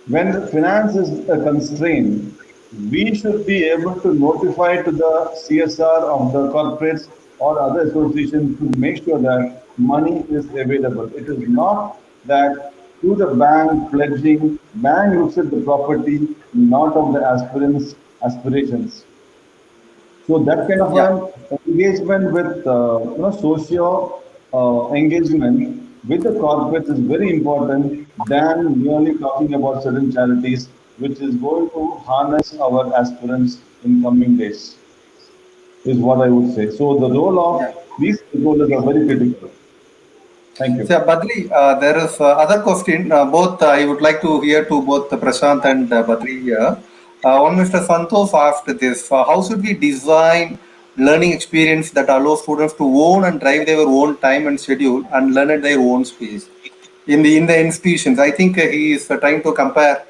when the finance is a constraint, we should be able to notify to the CSR of the corporates or other associations to make sure that money is available. It is not that to the bank pledging, bank looks at the property, not of the aspirants' aspirations. So that kind of Yeah. an engagement with socio engagement with the corporates is very important than merely talking about certain charities, which is going to harness our aspirants in coming days. Is what I would say. So the role Yeah. of these stakeholders are very critical. Thank you. So, Badri, there is other question. Both I would like to hear to both Prashant and Badri here. One Mr. Santosh asked this: how should we design learning experience that allows students to own and drive their own time and schedule and learn at their own space in the institutions? I think he is trying to compare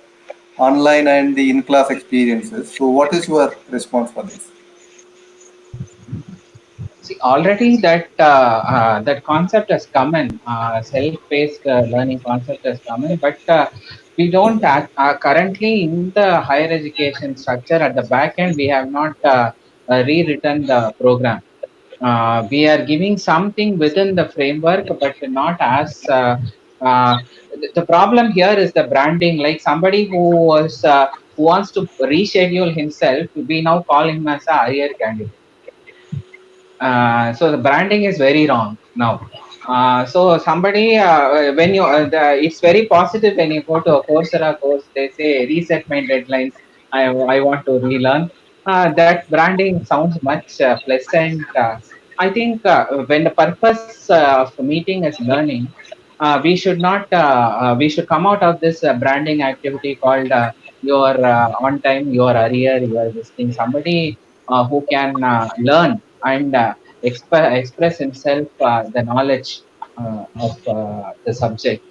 online and the in-class experiences. So what is your response for this? See, already that concept has come in, self-paced learning concept has come in, but we don't currently in the higher education structure at the back end, we have not rewritten the program. We are giving something within the framework, but not as. The problem here is the branding. Like somebody who wants to reschedule himself, we now call him as a higher candidate. So the branding is very wrong now. So somebody when you it's very positive when you go to a Coursera course, they say reset my deadlines. I want to relearn. That branding sounds much pleasant. I think when the purpose of meeting is learning, we should come out of this branding activity called your on time, your arrear, your this thing. Somebody who can learn and express himself the knowledge of the subject,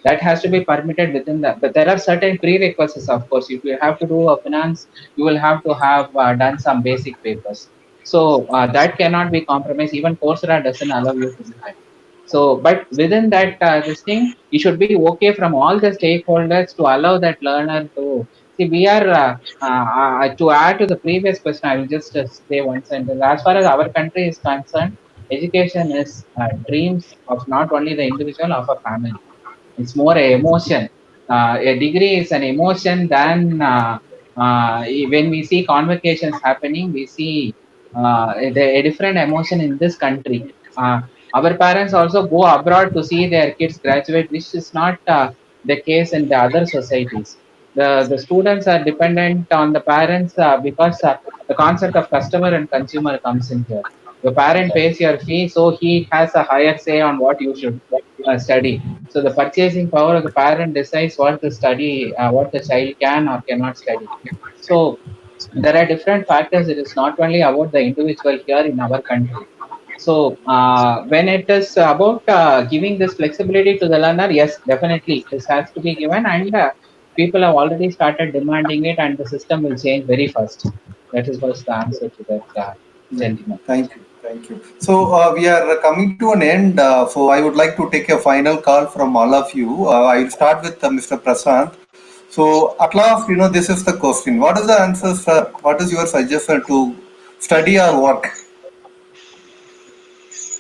that has to be permitted within that. But there are certain prerequisites, of course. If you have to do a finance, you will have to have done some basic papers. So that cannot be compromised. Even Coursera doesn't allow you to do that. So, but within that, this thing, you should be okay from all the stakeholders to allow that learner to see. We are to add to the previous question. I will just say one sentence. As far as our country is concerned, education is dreams of not only the individual, of a family. It's more a emotion. A degree is an emotion than when we see convocations happening, we see a different emotion in this country. Our parents also go abroad to see their kids graduate, which is not the case in the other societies. The students are dependent on the parents because the concept of customer and consumer comes in here. The parent pays your fee, so he has a higher say on what you should study. So the purchasing power of the parent decides what the study, what the child can or cannot study. So there are different factors. It is not only about the individual here in our country. So when it is about giving this flexibility to the learner, yes, definitely this has to be given, and people have already started demanding it, and the system will change very fast. That is what's the answer to that Yeah. gentleman. Thank you. Thank you. So we are coming to an end. So I would like to take a final call from all of you. I will start with Mr. Prasant. So at last, this is the question. What is the answer, sir? What is your suggestion to study or work?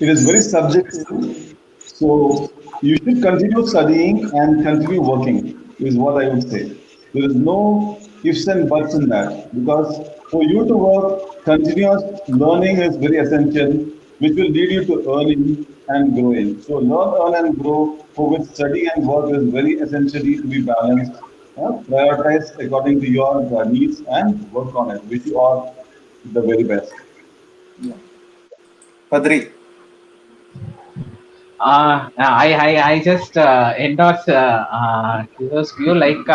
It is very subjective. So you should continue studying and continue working, is what I would say. There is no ifs and buts in that because for you to work, continuous learning is very essential, which will lead you to earning and growing. So learn, earn, and grow, for which study and work is very essentially to be balanced. Prioritize according to your needs and work on it. Wish you all the very best. Yeah. Padri. I just endorse Kishor's view. Like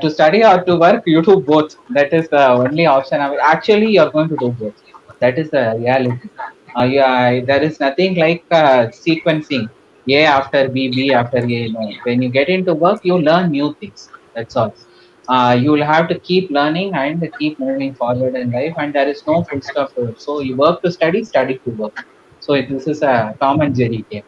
to study or to work, you do both. That is the only option. Actually, you're going to do both. That is the reality. Yeah, there is nothing like sequencing A after B, B after A. No, when you get into work, you learn new things. That's all. You will have to keep learning and keep moving forward in life, and there is no full stop to it. So you work to study, study to work. So this is a Tom and Jerry game.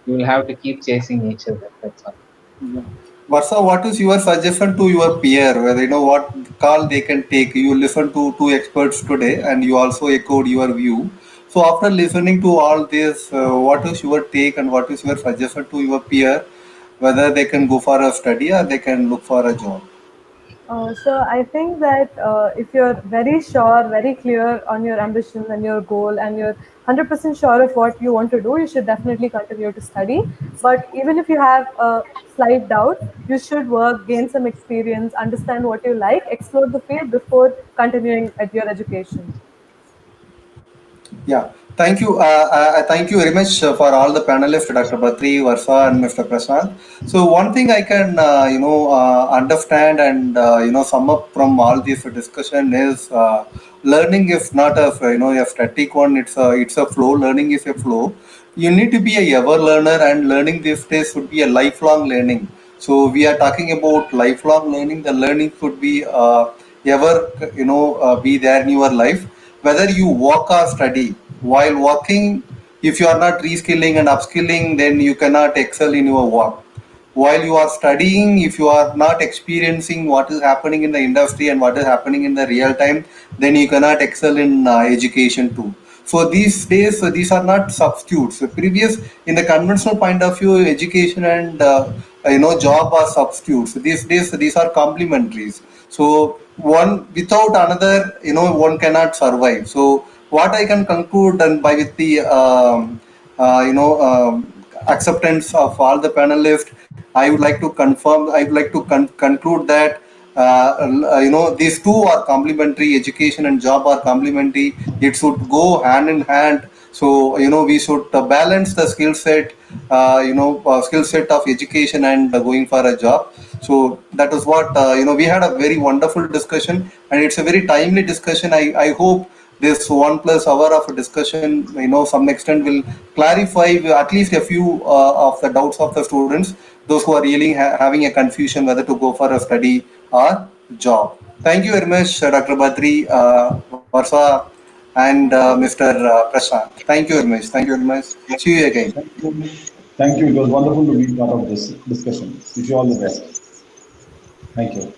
You will have to keep chasing each other. That's all. Yeah. Varsa, what is your suggestion to your peer? Whether what call they can take? You listen to two experts today, and you also echoed your view. So after listening to all this, what is your take and what is your suggestion to your peer? Whether they can go for a study or they can look for a job. So I think that if you're very sure, very clear on your ambition and your goal, and you're 100% sure of what you want to do, you should definitely continue to study. But even if you have a slight doubt, you should work, gain some experience, understand what you like, explore the field before continuing at your education. Yeah, thank you. Thank you very much for all the panelists, Dr. Batri, Varsa, and Mr. Prasad. So one thing I can, understand and sum up from all this discussion is learning is not a static one. It's a flow. Learning is a flow. You need to be a ever learner, and learning these days should be a lifelong learning. So we are talking about lifelong learning. The learning could be ever, be there in your life. Whether you work or study, while working, if you are not reskilling and upskilling, then you cannot excel in your work. While you are studying, if you are not experiencing what is happening in the industry and what is happening in the real time, then you cannot excel in education too. So these days, these are not substitutes. So previous, in the conventional point of view, education and job are substitutes. These days, these are complementaries. So one without another, one cannot survive. So what I can conclude and by with the acceptance of all the panelists, I would like to confirm, I would like to conclude that these two are complementary. Education and job are complementary. It should go hand in hand. So we should balance the skill set of education and going for a job. So that is what we had a very wonderful discussion, and it's a very timely discussion. I hope this 1+ hour of discussion, some extent will clarify at least a few of the doubts of the students, those who are really having a confusion whether to go for a study or job. Thank you very much, Dr. Badri, Varsa, and Mr. Prashant. Thank you very much. Thank you very much. See you again. Thank you. Thank you. It was wonderful to be part of this discussion. Wish you all the best. Thank you.